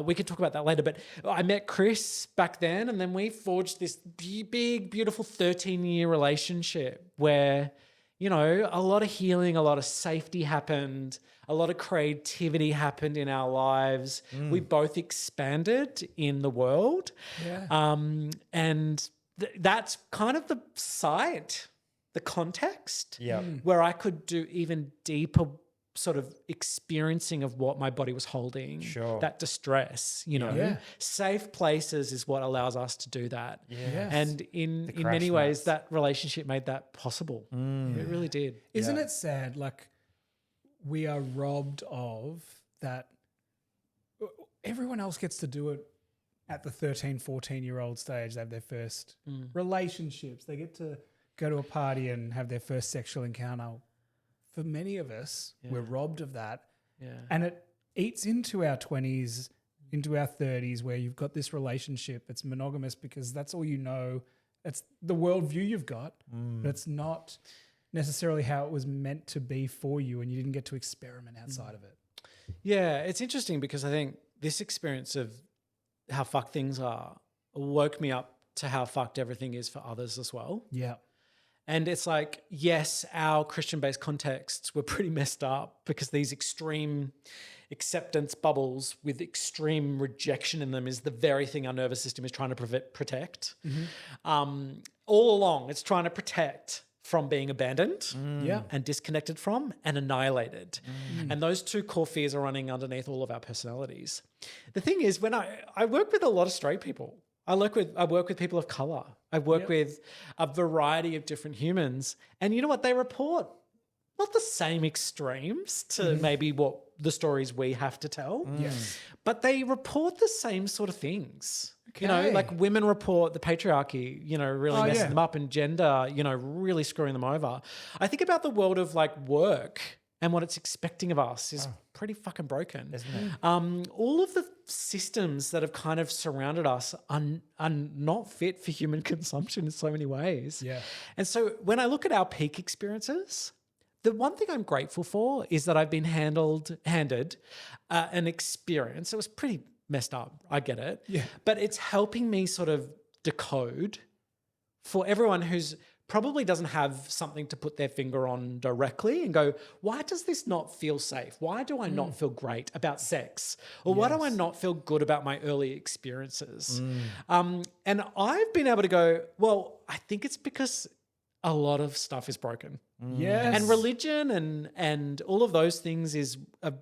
We could talk about that later, but I met Chris back then, and then we forged this big, beautiful 13-year relationship where, a lot of healing, a lot of safety happened, a lot of creativity happened in our lives. We both expanded in the world. And that's kind of the site, the context where I could do even deeper sort of experiencing of what my body was holding, that distress, safe places is what allows us to do that. And in many ways, that relationship made that possible. It really did. Isn't it sad? Like we are robbed of that. Everyone else gets to do it at the 13, 14-year-old stage. They have their first relationships. They get to go to a party and have their first sexual encounter. For many of us, we're robbed of that. And it eats into our 20s, into our 30s, where you've got this relationship. It's monogamous because that's all you know. It's the worldview you've got, but it's not necessarily how it was meant to be for you, and you didn't get to experiment outside of it. Yeah, it's interesting because I think this experience of how fucked things are woke me up to how fucked everything is for others as well. Yeah. And it's like, yes, our Christian-based contexts were pretty messed up because these extreme acceptance bubbles with extreme rejection in them is the very thing our nervous system is trying to protect. All along, it's trying to protect from being abandoned Yeah. and disconnected from and annihilated. And those two core fears are running underneath all of our personalities. The thing is, when I work with a lot of straight people, I work with people of color. I work with a variety of different humans. And you know what? They report not the same extremes to maybe what the stories we have to tell, but they report the same sort of things. You know, like women report the patriarchy, you know, really messing them up, and gender, you know, really screwing them over. I think about the world of like work and what it's expecting of us is pretty fucking broken. Isn't it? All of the systems that have kind of surrounded us are not fit for human consumption in so many ways. Yeah. And so when I look at our peak experiences, the one thing I'm grateful for is that I've been handed an experience. It was pretty messed up. I get it. Yeah. But it's helping me sort of decode for everyone who's probably doesn't have something to put their finger on directly and go, why does this not feel safe? Why do I not feel great about sex? Or why do I not feel good about my early experiences? And I've been able to go, well, I think it's because a lot of stuff is broken. Yes. And religion and all of those things is a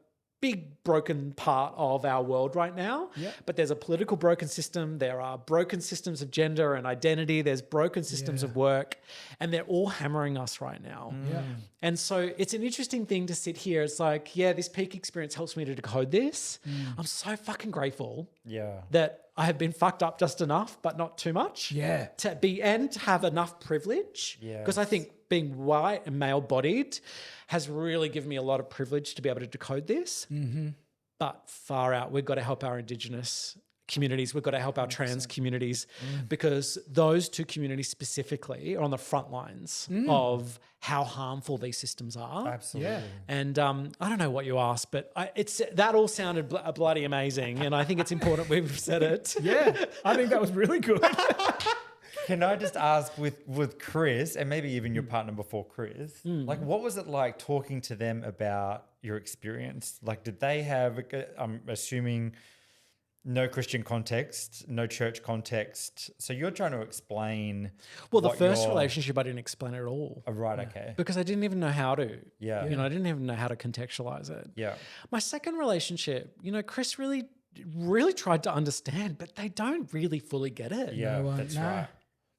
big broken part of our world right now. Yep. But there's a political broken system. There are broken systems of gender and identity. There's broken systems of work, and they're all hammering us right now. Yeah. And so it's an interesting thing to sit here. It's like, yeah, this peak experience helps me to decode this. I'm so fucking grateful Yeah. that I have been fucked up just enough, but not too much. Yeah. To be and to have enough privilege. Because I think being white and male-bodied has really given me a lot of privilege to be able to decode this. But far out, we've got to help our Indigenous communities. We've got to help our trans communities because those two communities specifically are on the front lines of how harmful these systems are. Absolutely. Yeah. And I don't know what you asked, but that all sounded bloody amazing, and I think it's important we've said it. Yeah. I think that was really good. Can I just ask with Chris and maybe even your partner before Chris, like what was it like talking to them about your experience? Like did they have, I'm assuming, no Christian context, no church context. So you're trying to explain. Well, the what first your- relationship, I didn't explain at all. Oh, right, okay. Because I didn't even know how to. Yeah. You know, I didn't even know how to contextualize it. Yeah. My second relationship, you know, Chris really tried to understand, but they don't really fully get it. Yeah, No, that's no. right.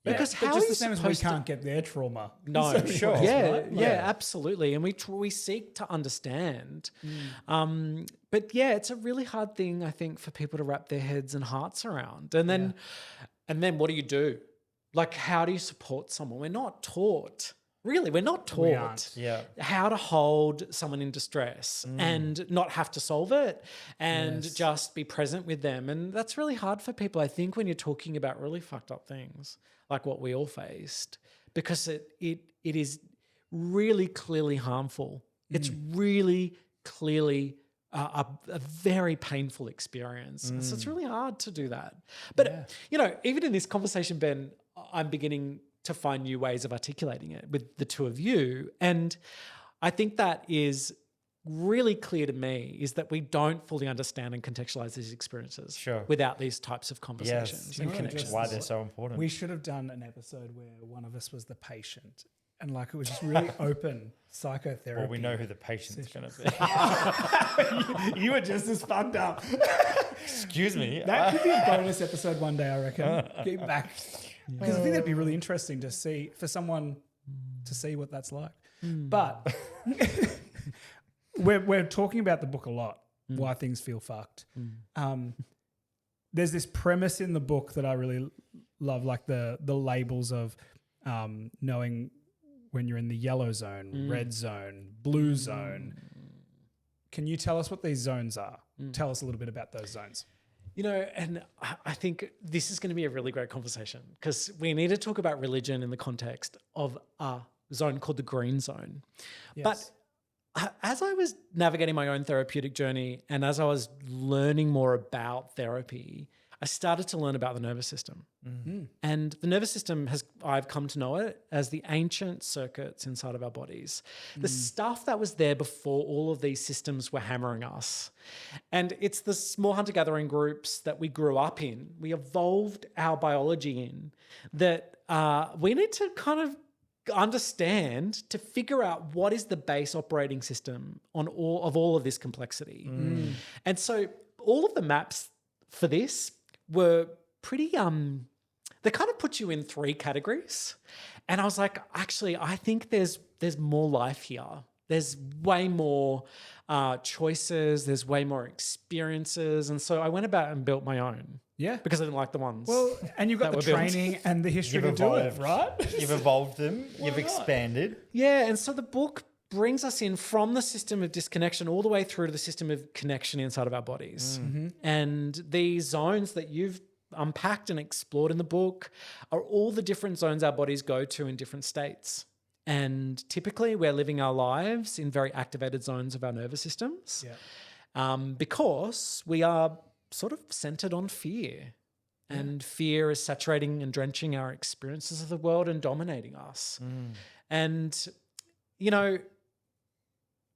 Because But how just are the you same as we supposed to- can't get their trauma. No, So sure. anyways, Yeah, right? yeah, absolutely. And we seek to understand. But yeah, it's a really hard thing, I think, for people to wrap their heads and hearts around. And then what do you do? Like, how do you support someone? We're not taught. Really, we're not We taught aren't. Yeah. how to hold someone in distress and not have to solve it and just be present with them. And that's really hard for people, I think, when you're talking about really fucked up things like what we all faced, because it is really clearly harmful. It's really clearly a very painful experience. So it's really hard to do that. But, you know, even in this conversation, Ben, I'm beginning to find new ways of articulating it with the two of you. And I think that is really clear to me is that we don't fully understand and contextualize these experiences without these types of conversations and You know, connections. just- Why they're so important. We should have done an episode where one of us was the patient and like it was just really open psychotherapy. well, we know who the patient's going to be. You were just as fucked up. Excuse me. That could be a bonus episode one day, I reckon. Get back. Because I think that'd be really interesting to see for someone to see what that's like. But we're talking about the book a lot, why things feel fucked. There's this premise in the book that I really love, like the labels of knowing when you're in the yellow zone, red zone, blue zone. Can you tell us what these zones are? Tell us a little bit about those zones. You know, and I think this is going to be a really great conversation because we need to talk about religion in the context of a zone called the green zone. Yes. But as I was navigating my own therapeutic journey and as I was learning more about therapy, I started to learn about the nervous system. And the nervous system I've come to know it as the ancient circuits inside of our bodies. The stuff that was there before all of these systems were hammering us. And it's the small hunter-gathering groups that we grew up in, we evolved our biology in, that we need to kind of understand, to figure out what is the base operating system on all of this complexity. And so all of the maps for this were pretty they kind of put you in 3 categories. And I was like, actually, I think there's more life here. There's way more choices. There's way more experiences. And so I went about and built my own. Yeah. Because I didn't like the ones. Well, and you've got that the were built. training and the history You've to do it, evolved. right? You've evolved them. You've expanded. Yeah, and so the book brings us in from the system of disconnection all the way through to the system of connection inside of our bodies. And these zones that you've unpacked and explored in the book are all the different zones our bodies go to in different states. And typically we're living our lives in very activated zones of our nervous systems because we are sort of centered on fear. And fear is saturating and drenching our experiences of the world and dominating us. And, you know,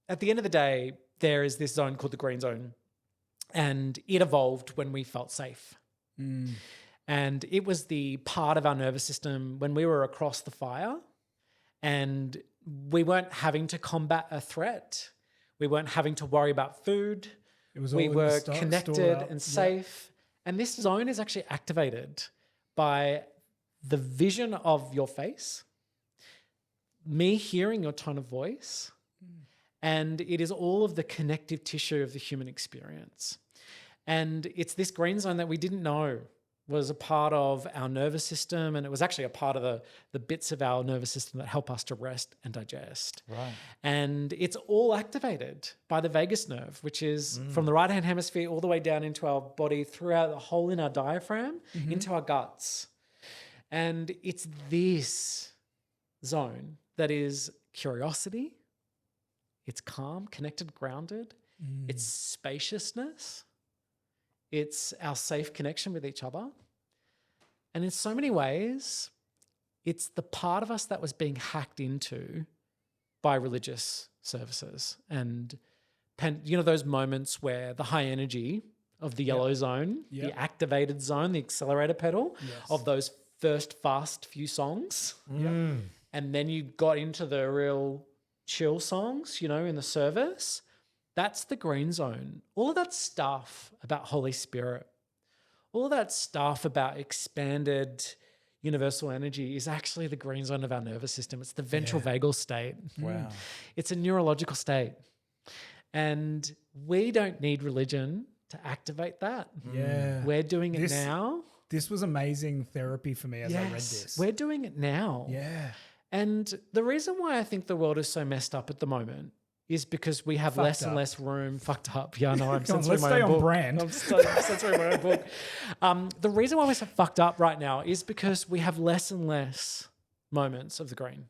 at the end of the day, there is this zone called the green zone. And it evolved when we felt safe. And it was the part of our nervous system when we were across the fire and we weren't having to combat a threat. We weren't having to worry about food. We were connected and safe. And this zone is actually activated by the vision of your face, me hearing your tone of voice, and it is all of the connective tissue of the human experience. And it's this green zone that we didn't know was a part of our nervous system, and it was actually a part of the bits of our nervous system that help us to rest and digest. Right. And it's all activated by the vagus nerve, which is from the right-hand hemisphere all the way down into our body, throughout the hole in our diaphragm, into our guts. And it's this zone that is curiosity, it's calm, connected, grounded, it's spaciousness, it's our safe connection with each other. And in so many ways, it's the part of us that was being hacked into by religious services. And, you know, those moments where the high energy of the yellow zone, the activated zone, the accelerator pedal of those first fast few songs. And then you got into the real chill songs, you know, in the service. That's the green zone. All of that stuff about Holy Spirit, all of that stuff about expanded universal energy is actually the green zone of our nervous system. It's the ventral vagal state. Wow. It's a neurological state. And we don't need religion to activate that. Yeah. We're doing it now. This was amazing therapy for me as I read this. We're doing it now. Yeah. And the reason why I think the world is so messed up at the moment is because we have less and less room. Fucked up. Yeah, I know. I'm censoring my own book. Brand. I'm censoring my own book. The reason why we're so fucked up right now is because we have less and less moments of the green.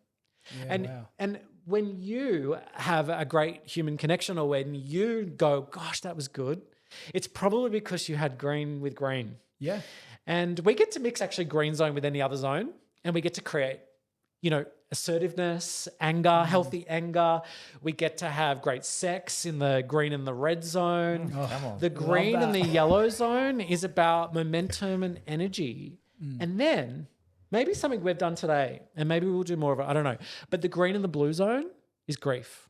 Yeah, And when you have a great human connection, or when you go, gosh, that was good, it's probably because you had green with green. Yeah. And we get to mix actually green zone with any other zone, and we get to create, you know, assertiveness, anger, healthy anger. We get to have great sex in the green and the red zone. The green and the yellow zone is about momentum and energy. And then maybe something we've done today, and maybe we'll do more of it, I don't know. But the green and the blue zone is grief,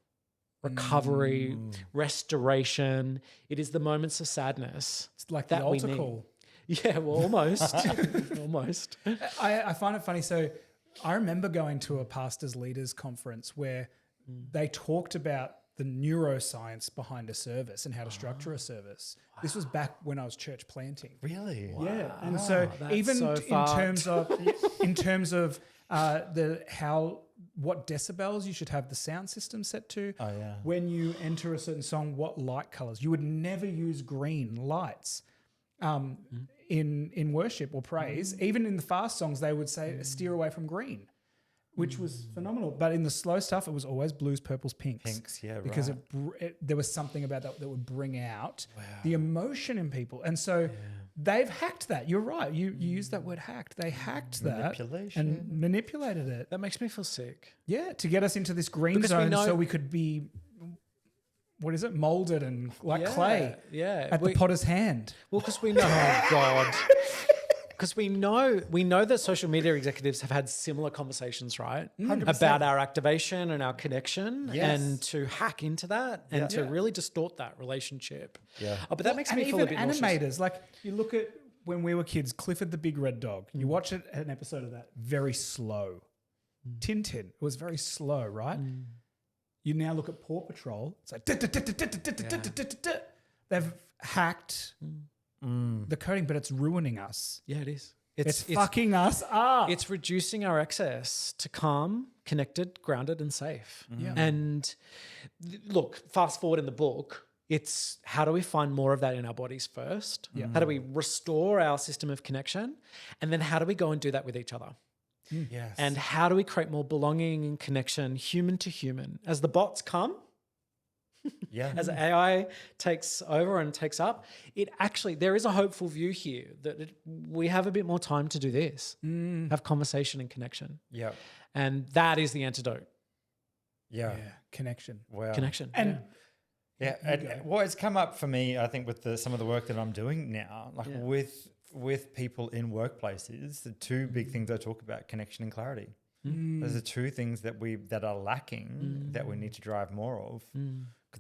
recovery, restoration. It is the moments of sadness. It's like that the we altar need. call. Yeah, well, almost. Almost. I find it funny. So I remember going to a pastors leaders conference where they talked about the neuroscience behind a service and how to structure a service. This was back when I was church planting. Really? Yeah, and so that's even so in terms of what decibels you should have the sound system set to. Oh, yeah. When you enter a certain song, what light colors you would never use green lights. In worship or praise, even in the fast songs, they would say steer away from green, which was phenomenal. But in the slow stuff, it was always blues, purples, pinks. Pinks, yeah, because right. there was something about that would bring out the emotion in people. And so they've hacked that. You're right. You used that word hacked. They hacked that and manipulated it. That makes me feel sick. Yeah, to get us into this green Because we zone know- so we could be, what is it, molded and like clay Yeah. at the potter's hand. Well, because we know, oh God. Because we know that social media executives have had similar conversations, right? 100%. About our activation and our connection, Yes. and to hack into that and to really distort that relationship. Yeah. Oh, but that makes me feel a bit nauseous. animators, like you look at when we were kids, Clifford the Big Red Dog. You watch an episode of that, very slow. Tintin, it was very slow, right? You now look at Paw Patrol. It's like they've hacked the coding, but it's ruining us. Yeah, it is. It's fucking us up. It's reducing our access to calm, connected, grounded, and safe. Yeah. And look, fast forward in the book, it's how do we find more of that in our bodies first? Yeah. How do we restore our system of connection? And then how do we go and do that with each other? Yes. And how do we create more belonging and connection, human to human? As the bots come, yeah. as AI takes over and takes up, there is a hopeful view here that we have a bit more time to do this, have conversation and connection. Yeah. And that is the antidote. Yeah. Connection. Wow. Connection. And Yeah, well, it's come up for me, I think, with some of the work that I'm doing now, like with people in workplaces. The two big things I talk about: connection and clarity. Those are two things that are lacking that we need to drive more of.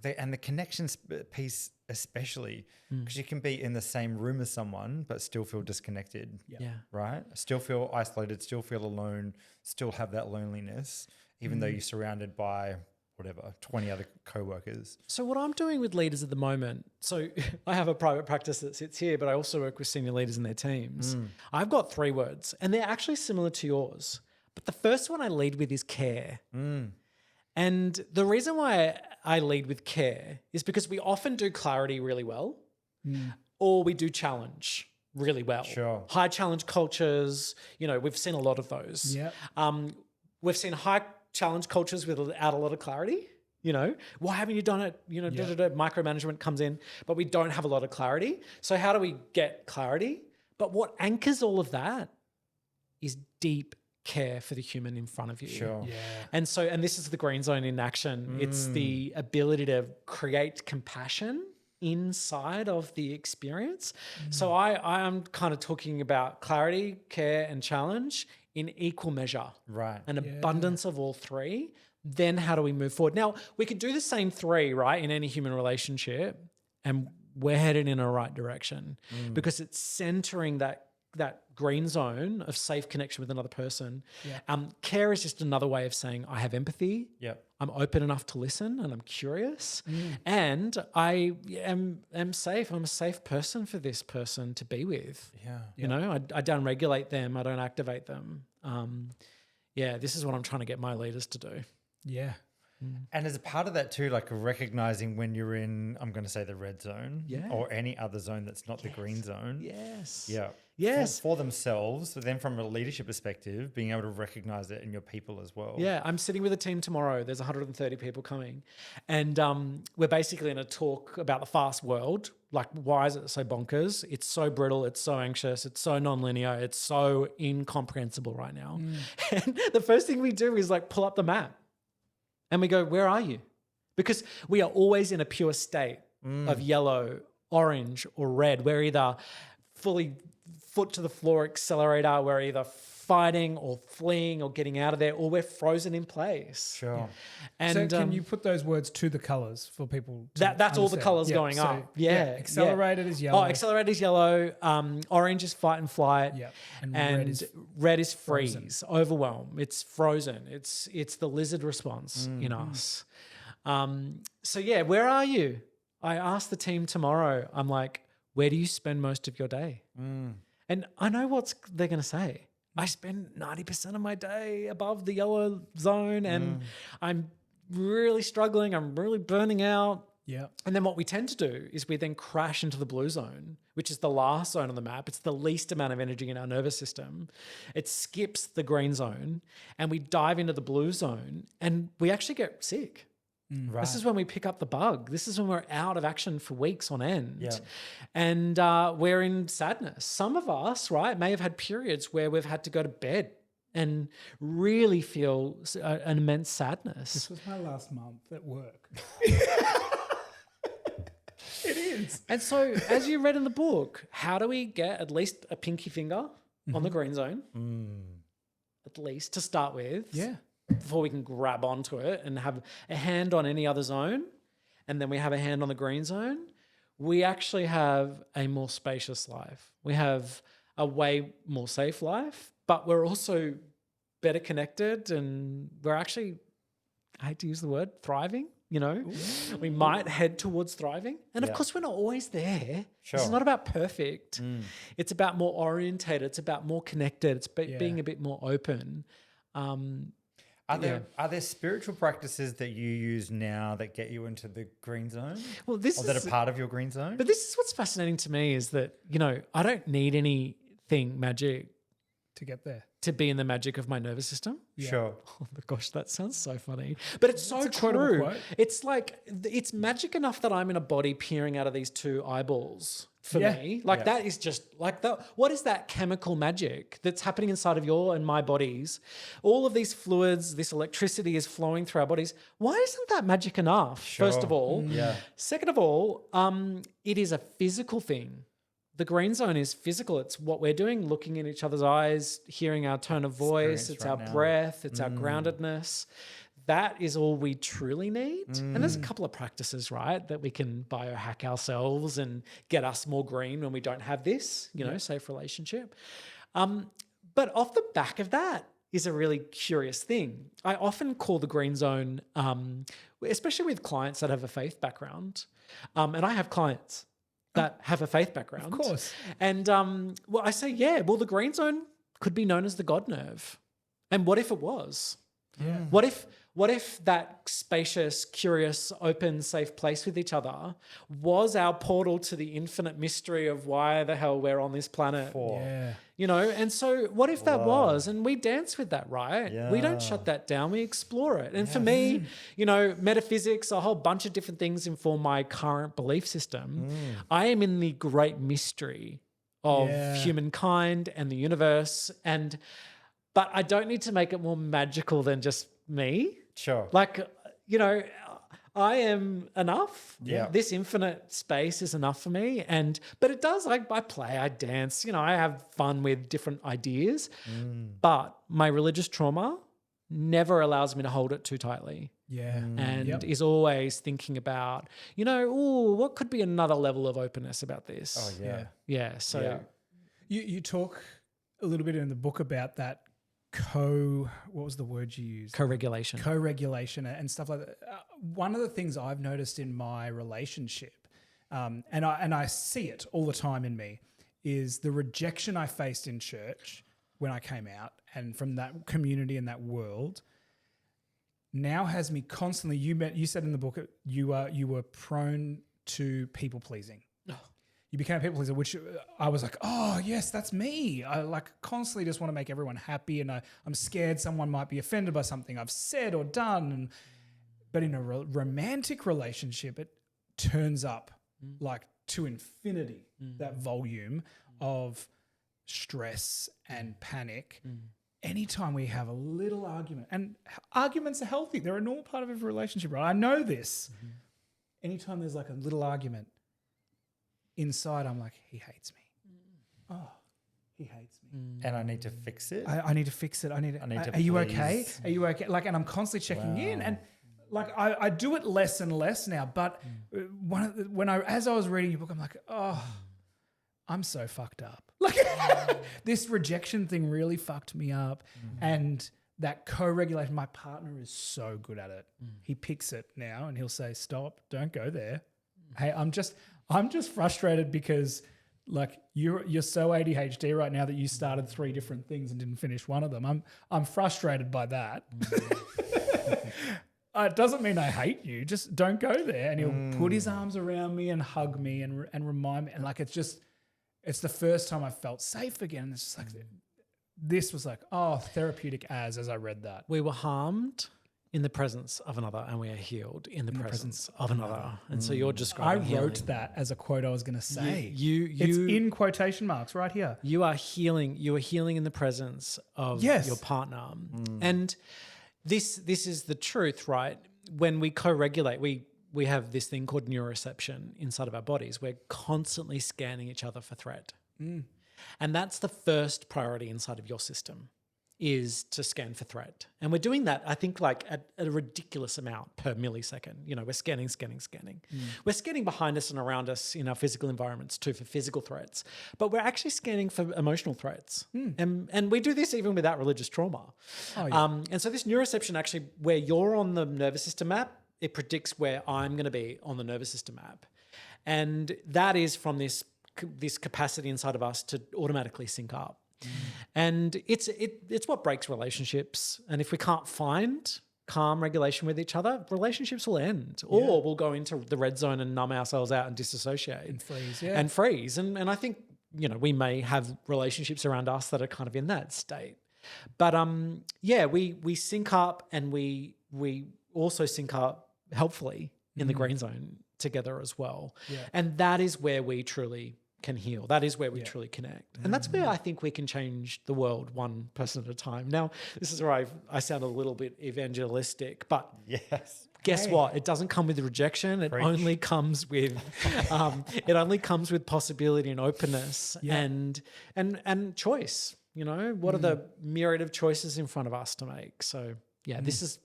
And the connection piece, especially, because you can be in the same room as someone but still feel disconnected. Yeah. Right? Still feel isolated. Still feel alone. Still have that loneliness, even though you're surrounded by 20 other co-workers. So what I'm doing with leaders at the moment, so I have a private practice that sits here, but I also work with senior leaders in their teams. I've got 3 words, and they're actually similar to yours. But the first one I lead with is care. And the reason why I lead with care is because we often do clarity really well, or we do challenge really well. Sure. High challenge cultures, we've seen a lot of those. Yeah. We've seen high challenge cultures without a lot of clarity. Why haven't you done it? Micromanagement comes in, but we don't have a lot of clarity. So how do we get clarity? But what anchors all of that is deep care for the human in front of you. Sure. Yeah. And this is the green zone in action. It's the ability to create compassion inside of the experience. So I am kind of talking about clarity, care, and challenge in equal measure. Right. An abundance of all 3. Then how do we move forward? Now, we could do the same 3, right, in any human relationship, and we're headed in a right direction because it's centering that green zone of safe connection with another person. Yeah. Care is just another way of saying I have empathy. Yep. I'm open enough to listen, and I'm curious, and I am safe. I'm a safe person for this person to be with. Yeah. I don't regulate them. I don't activate them. This is what I'm trying to get my leaders to do. Yeah. And as a part of that too, like recognizing when you're in, I'm going to say the red zone or any other zone that's not the green zone. Yes. Yeah. Yes. For themselves, but then from a leadership perspective, being able to recognize it in your people as well. Yeah. I'm sitting with a team tomorrow. There's 130 people coming. And we're basically going to talk about the fast world. Like, why is it so bonkers? It's so brittle. It's so anxious. It's so nonlinear. It's so incomprehensible right now. And the first thing we do is like pull up the map. And we go, where are you? Because we are always in a pure state of yellow, orange, or red. We're either fully foot to the floor accelerator, we're either fighting or fleeing or getting out of there, or we're frozen in place. Sure. And so can you put those words to the colours for people to that's all the understand? colours Yeah, going so, up. Yeah. Accelerated is yellow. Oh, accelerated is yellow. Orange is fight and flight. Yeah. And red is freeze, overwhelm. It's frozen. It's the lizard response in us. Where are you? I asked the team tomorrow, I'm like, where do you spend most of your day? And I know what they're going to say. I spend 90% of my day above the yellow zone and I'm really struggling. I'm really burning out. Yeah. And then what we tend to do is we then crash into the blue zone, which is the last zone on the map. It's the least amount of energy in our nervous system. It skips the green zone and we dive into the blue zone and we actually get sick. Right. This is when we pick up the bug. This is when we're out of action for weeks on end. Yeah. And we're in sadness. Some of us, right, may have had periods where we've had to go to bed and really feel an immense sadness. This was my last month at work. It is. And so, as you read in the book, how do we get at least a pinky finger on the green zone, at least to start with. Yeah. Before we can grab onto it and have a hand on any other zone, and then we have a hand on the green zone, we actually have a more spacious life. We have a way more safe life, but we're also better connected, and we're actually, I hate to use the word, thriving. We might head towards thriving. And of course, we're not always there. Sure. It's not about perfect. It's about more orientated. It's about more connected. It's being a bit more open. Are there spiritual practices that you use now that get you into the green zone? Well, that are part of your green zone? But this is what's fascinating to me is that, I don't need anything magic To get there. to be in the magic of my nervous system. Sure. Oh my gosh, that sounds so funny. But it's so a quotable true. quote. It's like, it's magic enough that I'm in a body peering out of these two eyeballs for me. That is just like what is that chemical magic that's happening inside of your and my bodies? All of these fluids, this electricity is flowing through our bodies. Why isn't that magic enough? First of all. Yeah. Second of all, it is a physical thing. The green zone is physical. It's what we're doing, looking in each other's eyes, hearing our tone of voice. It's our breath. It's our groundedness. That is all we truly need. And there's a couple of practices, right, that we can biohack ourselves and get us more green when we don't have this, safe relationship. But off the back of that is a really curious thing. I often call the green zone, especially with clients that have a faith background, and I have clients that have a faith background. Of course. And I say, the green zone could be known as the God nerve. And what if it was? Yeah. What if that spacious, curious, open, safe place with each other was our portal to the infinite mystery of why the hell we're on this planet? Yeah. And so what if that was? And we dance with that, right? Yeah. We don't shut that down. We explore it. And for me, metaphysics, a whole bunch of different things inform my current belief system. I am in the great mystery of humankind and the universe. But I don't need to make it more magical than just me. Sure. I am enough. Yeah. This infinite space is enough for me. But it does, I play, I dance, I have fun with different ideas. But my religious trauma never allows me to hold it too tightly. Yeah. And is always thinking about, what could be another level of openness about this? Oh, yeah. Yeah. So You talk a little bit in the book about that what was the word you used? co-regulation. Co-regulation and stuff like that. One of the things I've noticed in my relationship, and I see it all the time in me, is the rejection I faced in church when I came out and from that community and that world now has me constantly. You said in the book you were prone to people pleasing. You became a people pleaser, which I was like, oh, yes, that's me. I constantly just want to make everyone happy, and I'm scared someone might be offended by something I've said or done. But in a romantic relationship, it turns up to infinity, that volume of stress and panic. Anytime we have a little argument, and arguments are healthy. They're a normal part of every relationship, right? I know this. Anytime there's a little argument, inside, I'm like, he hates me. Oh, he hates me. And I need to fix it. I need to fix it. I need to. Are you okay? Are you okay? And I'm constantly checking in, and I do it less and less now. But as I was reading your book, I'm like, oh, I'm so fucked up. This rejection thing really fucked me up, and that co-regulation. My partner is so good at it. He picks it now, and he'll say, "Stop! Don't go there." Hey, I'm just frustrated because you're so ADHD right now that you started 3 different things and didn't finish one of them. I'm frustrated by that. It doesn't mean I hate you. Just don't go there. And he'll put his arms around me and hug me and remind me. And it's the first time I felt safe again. And it's just this was therapeutic as I read that. We were harmed in the presence of another, and we are healed in the presence of another. And so you're describing I wrote that as a quote I was going to say. It's in quotation marks right here. You are healing. You are healing in the presence of your partner. And this is the truth, right? When we co-regulate, we have this thing called neuroception inside of our bodies. We're constantly scanning each other for threat. And that's the first priority inside of your system, is to scan for threat. And we're doing that, I think, like at a ridiculous amount per millisecond. You know, we're scanning. We're scanning behind us and around us in our physical environments too for physical threats, but we're actually scanning for emotional threats. And we do this even without religious trauma. Oh, yeah. And so this neuroception, actually, where you're on the nervous system map, it predicts where I'm going to be on the nervous system map. And that is from this capacity inside of us to automatically sync up. And it's what breaks relationships. And if we can't find calm regulation with each other, relationships will end, or we'll go into the red zone and numb ourselves out and disassociate and freeze. And I think, you know, we may have relationships around us that are kind of in that state. But we sync up, and we also sync up helpfully in the green zone together as well. Yeah. And that is where we truly can heal. That is where we truly connect. And that's where I think we can change the world one person at a time. Now, this is where I sound a little bit evangelistic, but guess what? It doesn't come with rejection. It only comes with possibility and openness and choice. You know, what are the myriad of choices in front of us to make? So this is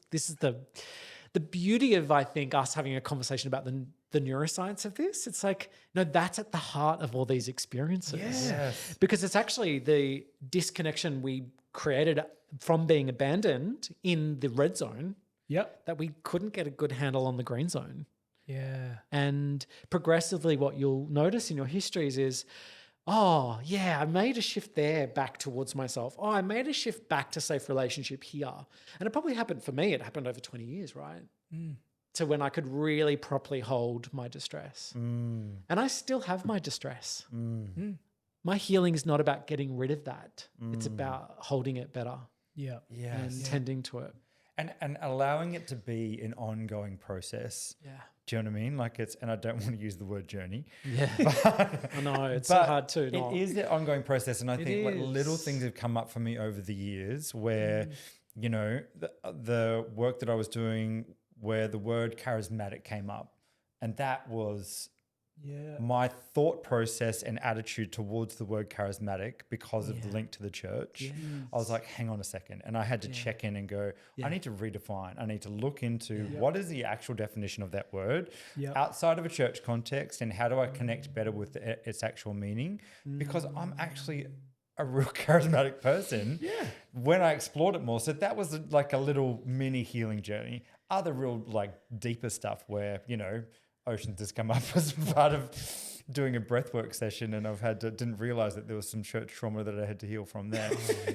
the beauty of, I think, us having a conversation about the neuroscience of this. It's like, no, that's at the heart of all these experiences. Yes. Because it's actually the disconnection we created from being abandoned in the red zone that we couldn't get a good handle on the green zone. Yeah. And progressively what you'll notice in your histories is, oh, yeah, I made a shift there back towards myself. Oh, I made a shift back to safe relationship here. And it probably happened for me. It happened over 20 years, right? To when I could really properly hold my distress. And I still have my distress. My healing is not about getting rid of that. It's about holding it better. And tending to it. And allowing it to be an ongoing process. Yeah. Do you know what I mean? Like and I don't want to use the word journey. Yeah. I know, it's so hard to. It is the ongoing process. And I think like little things have come up for me over the years where, you know, the work that I was doing where the word charismatic came up. And that was my thought process and attitude towards the word charismatic because of the link to the church. I was like, hang on a second. And I had to check in and go, I need to redefine. I need to look into what is the actual definition of that word outside of a church context, and how do I connect better with its actual meaning? Because I'm actually a real charismatic person when I explored it more. So that was like a little mini healing journey. Other real like deeper stuff where, you know, oceans has come up as part of doing a breathwork session, and didn't realize that there was some church trauma that I had to heal from there.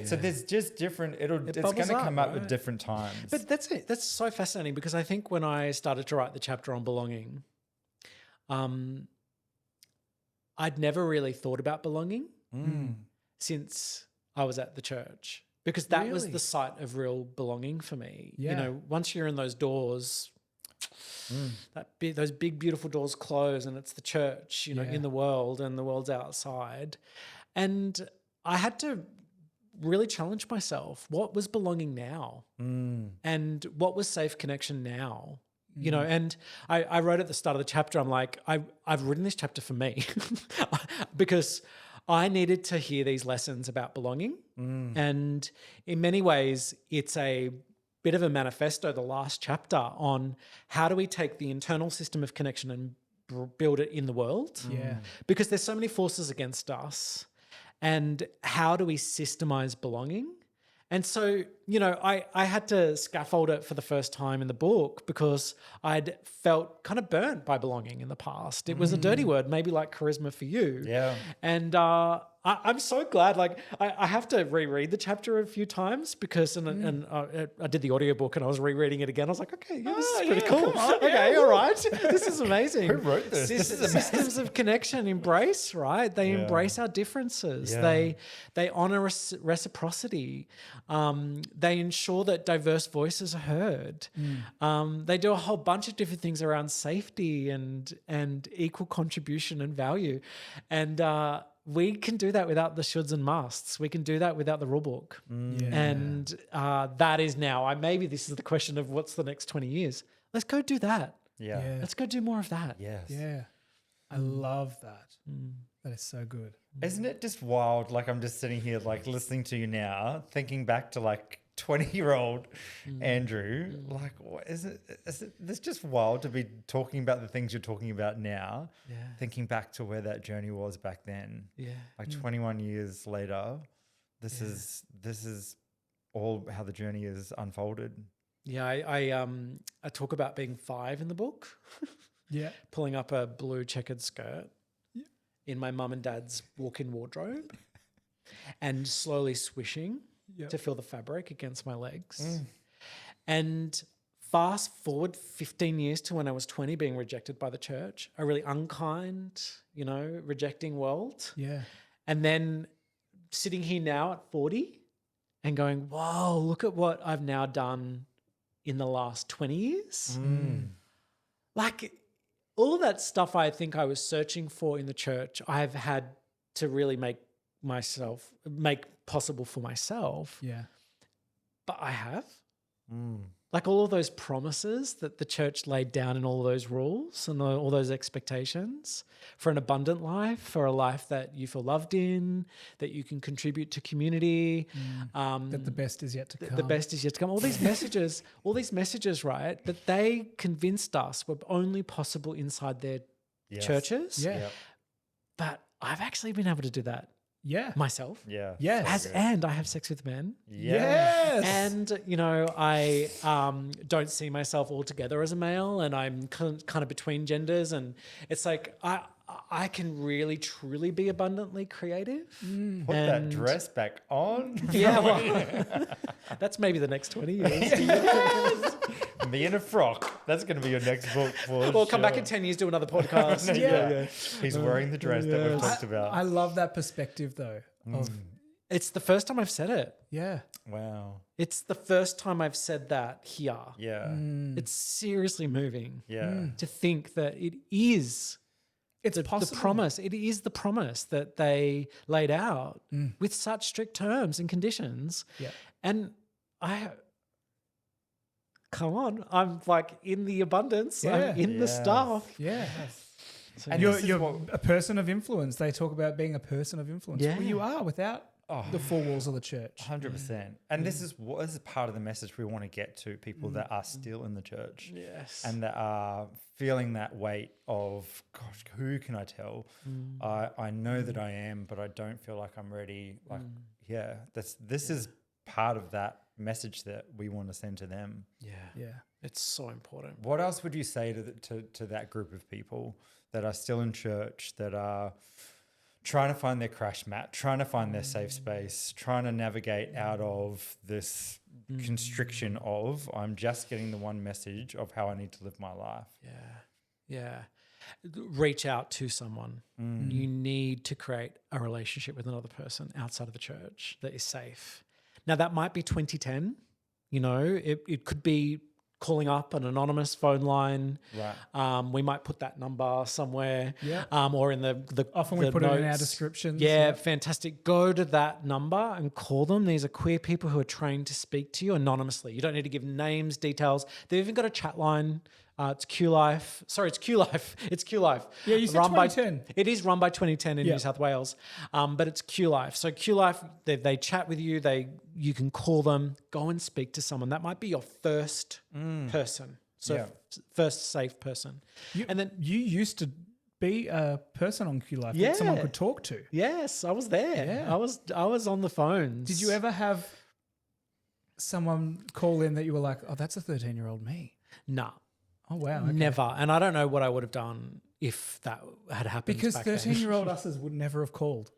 So there's just different, it's going to come up at different times. But that's it. That's so fascinating, because I think when I started to write the chapter on belonging, I'd never really thought about belonging since I was at the church, because that was the site of real belonging for me. You know, once you're in those doors, those big beautiful doors close, and it's the church, you know, in the world, and the world's outside. And I had to really challenge myself. What was belonging now? And what was safe connection now? You know, and I wrote at the start of the chapter, I'm like, I've written this chapter for me because I needed to hear these lessons about belonging. And in many ways, it's a bit of a manifesto, the last chapter, on how do we take the internal system of connection and build it in the world. Because there's so many forces against us, and how do we systemize belonging? And so, you know, I had to scaffold it for the first time in the book, because I'd felt kind of burnt by belonging in the past. It was a dirty word, maybe like charisma for you. And I'm so glad, like I have to reread the chapter a few times, because I did the audiobook and I was rereading it again. I was like, okay, this is pretty cool. Okay, all right. This is amazing. Who wrote this? Systems of connection embrace, right? They embrace our differences. They honor reciprocity. They ensure that diverse voices are heard. They do a whole bunch of different things around safety and equal contribution and value. And we can do that without the shoulds and musts. We can do that without the rule book. And that is now, maybe this is the question of what's the next 20 years. Let's go do that. Let's go do more of that. I love that. That is so good. Isn't it just wild? Like I'm just sitting here like listening to you now, thinking back to like 20-year-old Andrew. Like, what is it? It's just wild to be talking about the things you're talking about now, thinking back to where that journey was back then. Yeah. Like 21 years later, this is all how the journey is unfolded. Yeah, I talk about being 5 in the book. Yeah. Pulling up a blue checkered skirt in my mum and dad's walk-in wardrobe and slowly swishing to feel the fabric against my legs. And fast forward 15 years to when I was 20, being rejected by the church, a really unkind, rejecting world. Yeah. And then sitting here now at 40 and going, whoa, look at what I've now done in the last 20 years. Like all of that stuff I think I was searching for in the church, I've had to really make possible for myself. Yeah. But I have. Like all of those promises that the church laid down in all those rules and all those expectations for an abundant life, for a life that you feel loved in, that you can contribute to community. That the best is yet to come. The best is yet to come. All these messages, right, that they convinced us were only possible inside their churches. Yeah. Yep. But I've actually been able to do that Yeah. myself. Yeah. Yes. And I have sex with men. Yes. And, I don't see myself altogether as a male, and I'm kind of between genders. And it's like I can really, truly be abundantly creative. Put that dress back on. Yeah, well, that's maybe the next 20 years. Me in a frock. That's going to be your next book. We'll come back in 10 years, do another podcast. Yeah. He's wearing the dress that we've talked about. I love that perspective though. Of, It's the first time I've said it. yeah. Wow. It's the first time I've said that here. Yeah. It's seriously moving Yeah. to think that it is It's the possible. promise. It is the promise that they laid out with such strict terms and conditions. Yeah. And come on, I'm like in the abundance. Yeah. I'm in the Yes. stuff. Yeah. So, And You're, this is you're what- a person of influence. They talk about being a person of influence. Yeah. Well, you are without the four walls of the church. 100%. And this is part of the message we want to get to people that are still in the church. yes. And that are feeling that weight of, gosh, who can I tell? I know that I am, but I don't feel like I'm ready. Like, this is part of that message that we want to send to them. Yeah. It's so important. What else would you say to that group of people that are still in church, that are trying to find their crash mat, trying to find their safe space, trying to navigate out of this constriction of, I'm just getting the one message of how I need to live my life? Yeah. Reach out to someone. You need to create a relationship with another person outside of the church that is safe. Now, that might be 2010. It could be calling up an anonymous phone line. Right. We might put that number somewhere. Yeah. Or in the Often the we put it in our notes. descriptions. Yeah, fantastic. Go to that number and call them. These are queer people who are trained to speak to you anonymously. You don't need to give names, details. They've even got a chat line. It's Q Life. Sorry, it's Q Life. It's Q Life. Yeah, you said Run by- 2010. It is run by 2010 in Yeah. New South Wales, but it's Q Life. So Q Life, they chat with you. You can call them. Go and speak to someone. That might be your first person. So first safe person. And then you used to be a person on Q Life that someone Yeah. could talk to. Yes, I was there. Yeah. I was on the phones. Did you ever have someone call in that you were like, oh, that's a 13-year-old me? No, Oh, wow. Okay. never. And I don't know what I would have done if that had happened. Because back then. 13-year-old us's would never have called.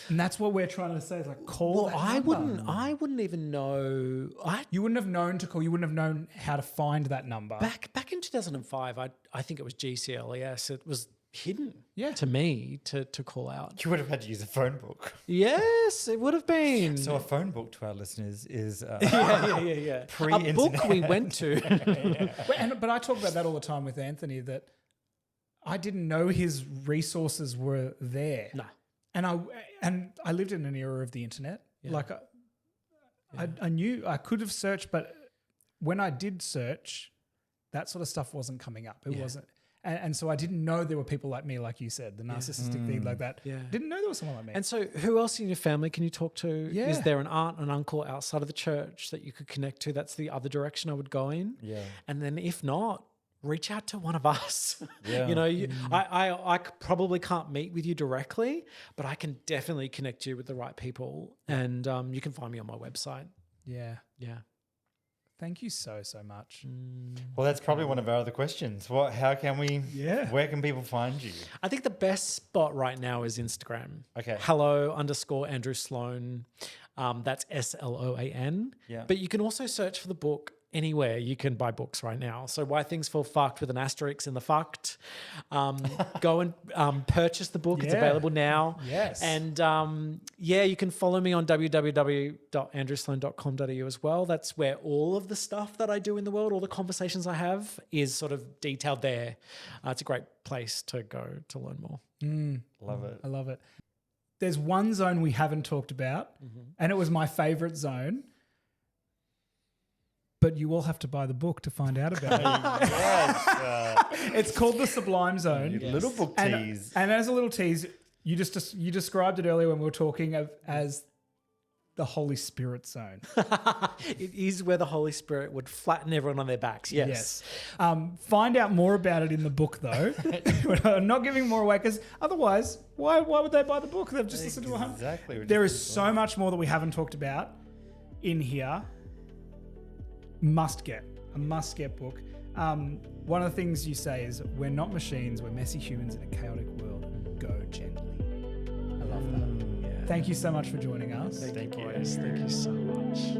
And that's what we're trying to say. Is like, call Well, that I number. wouldn't even know. You wouldn't have known to call. You wouldn't have known how to find that number. Back in 2005, I think it was GCLES. It was hidden Yeah. to me to call out. You would have had to use a phone book. Yes, it would have been. So a phone book to our listeners is yeah. A Pre-internet. book we went to. But I talk about that all the time with Anthony, that I didn't know his resources were there. No. And I lived in an era of the internet. Like I knew I could have searched, but when I did search, that sort of stuff wasn't coming up. It wasn't. And so I didn't know there were people like me, like you said, the narcissistic thing like that. Yeah. Didn't know there was someone like me. And so who else in your family can you talk to? Yeah. Is there an aunt, an uncle outside of the church that you could connect to? That's the other direction I would go in. Yeah. And then if not, reach out to one of us. Yeah. You know, I probably can't meet with you directly, but I can definitely connect you with the right people. And you can find me on my website. Yeah. Yeah. Thank you so much. Well, that's probably one of our other questions. How can we? Yeah. Where can people find you? I think the best spot right now is Instagram. Okay. Hello_Andrew Sloan. That's SLOAN. Yeah. But you can also search for the book anywhere. You can buy books right now. So Why Things Feel Fucked with an asterisk in the fucked. Go and purchase the book. It's Yeah. available now. Yes. And you can follow me on www.andrewsloan.com.au as well. That's where all of the stuff that I do in the world, all the conversations I have is sort of detailed there. It's a great place to go to learn more. Love it. I love it. There's one zone we haven't talked about, and it was my favorite zone. But you all have to buy the book to find out about it. Yes. It's called The Sublime Zone. Little book And, tease. and as a little tease, you described it earlier when we were talking as the Holy Spirit zone. It is where the Holy Spirit would flatten everyone on their backs. Yes. Find out more about it in the book, though. We're not giving more away because otherwise, why would they buy the book? They've just listened to it. Exactly. There is so much more that we haven't talked about in here. A must get book. One of the things you say is, we're not machines, we're messy humans in a chaotic world. Go gently. I love that. Thank you so much for joining us. Thank you, boys. Thank you so much.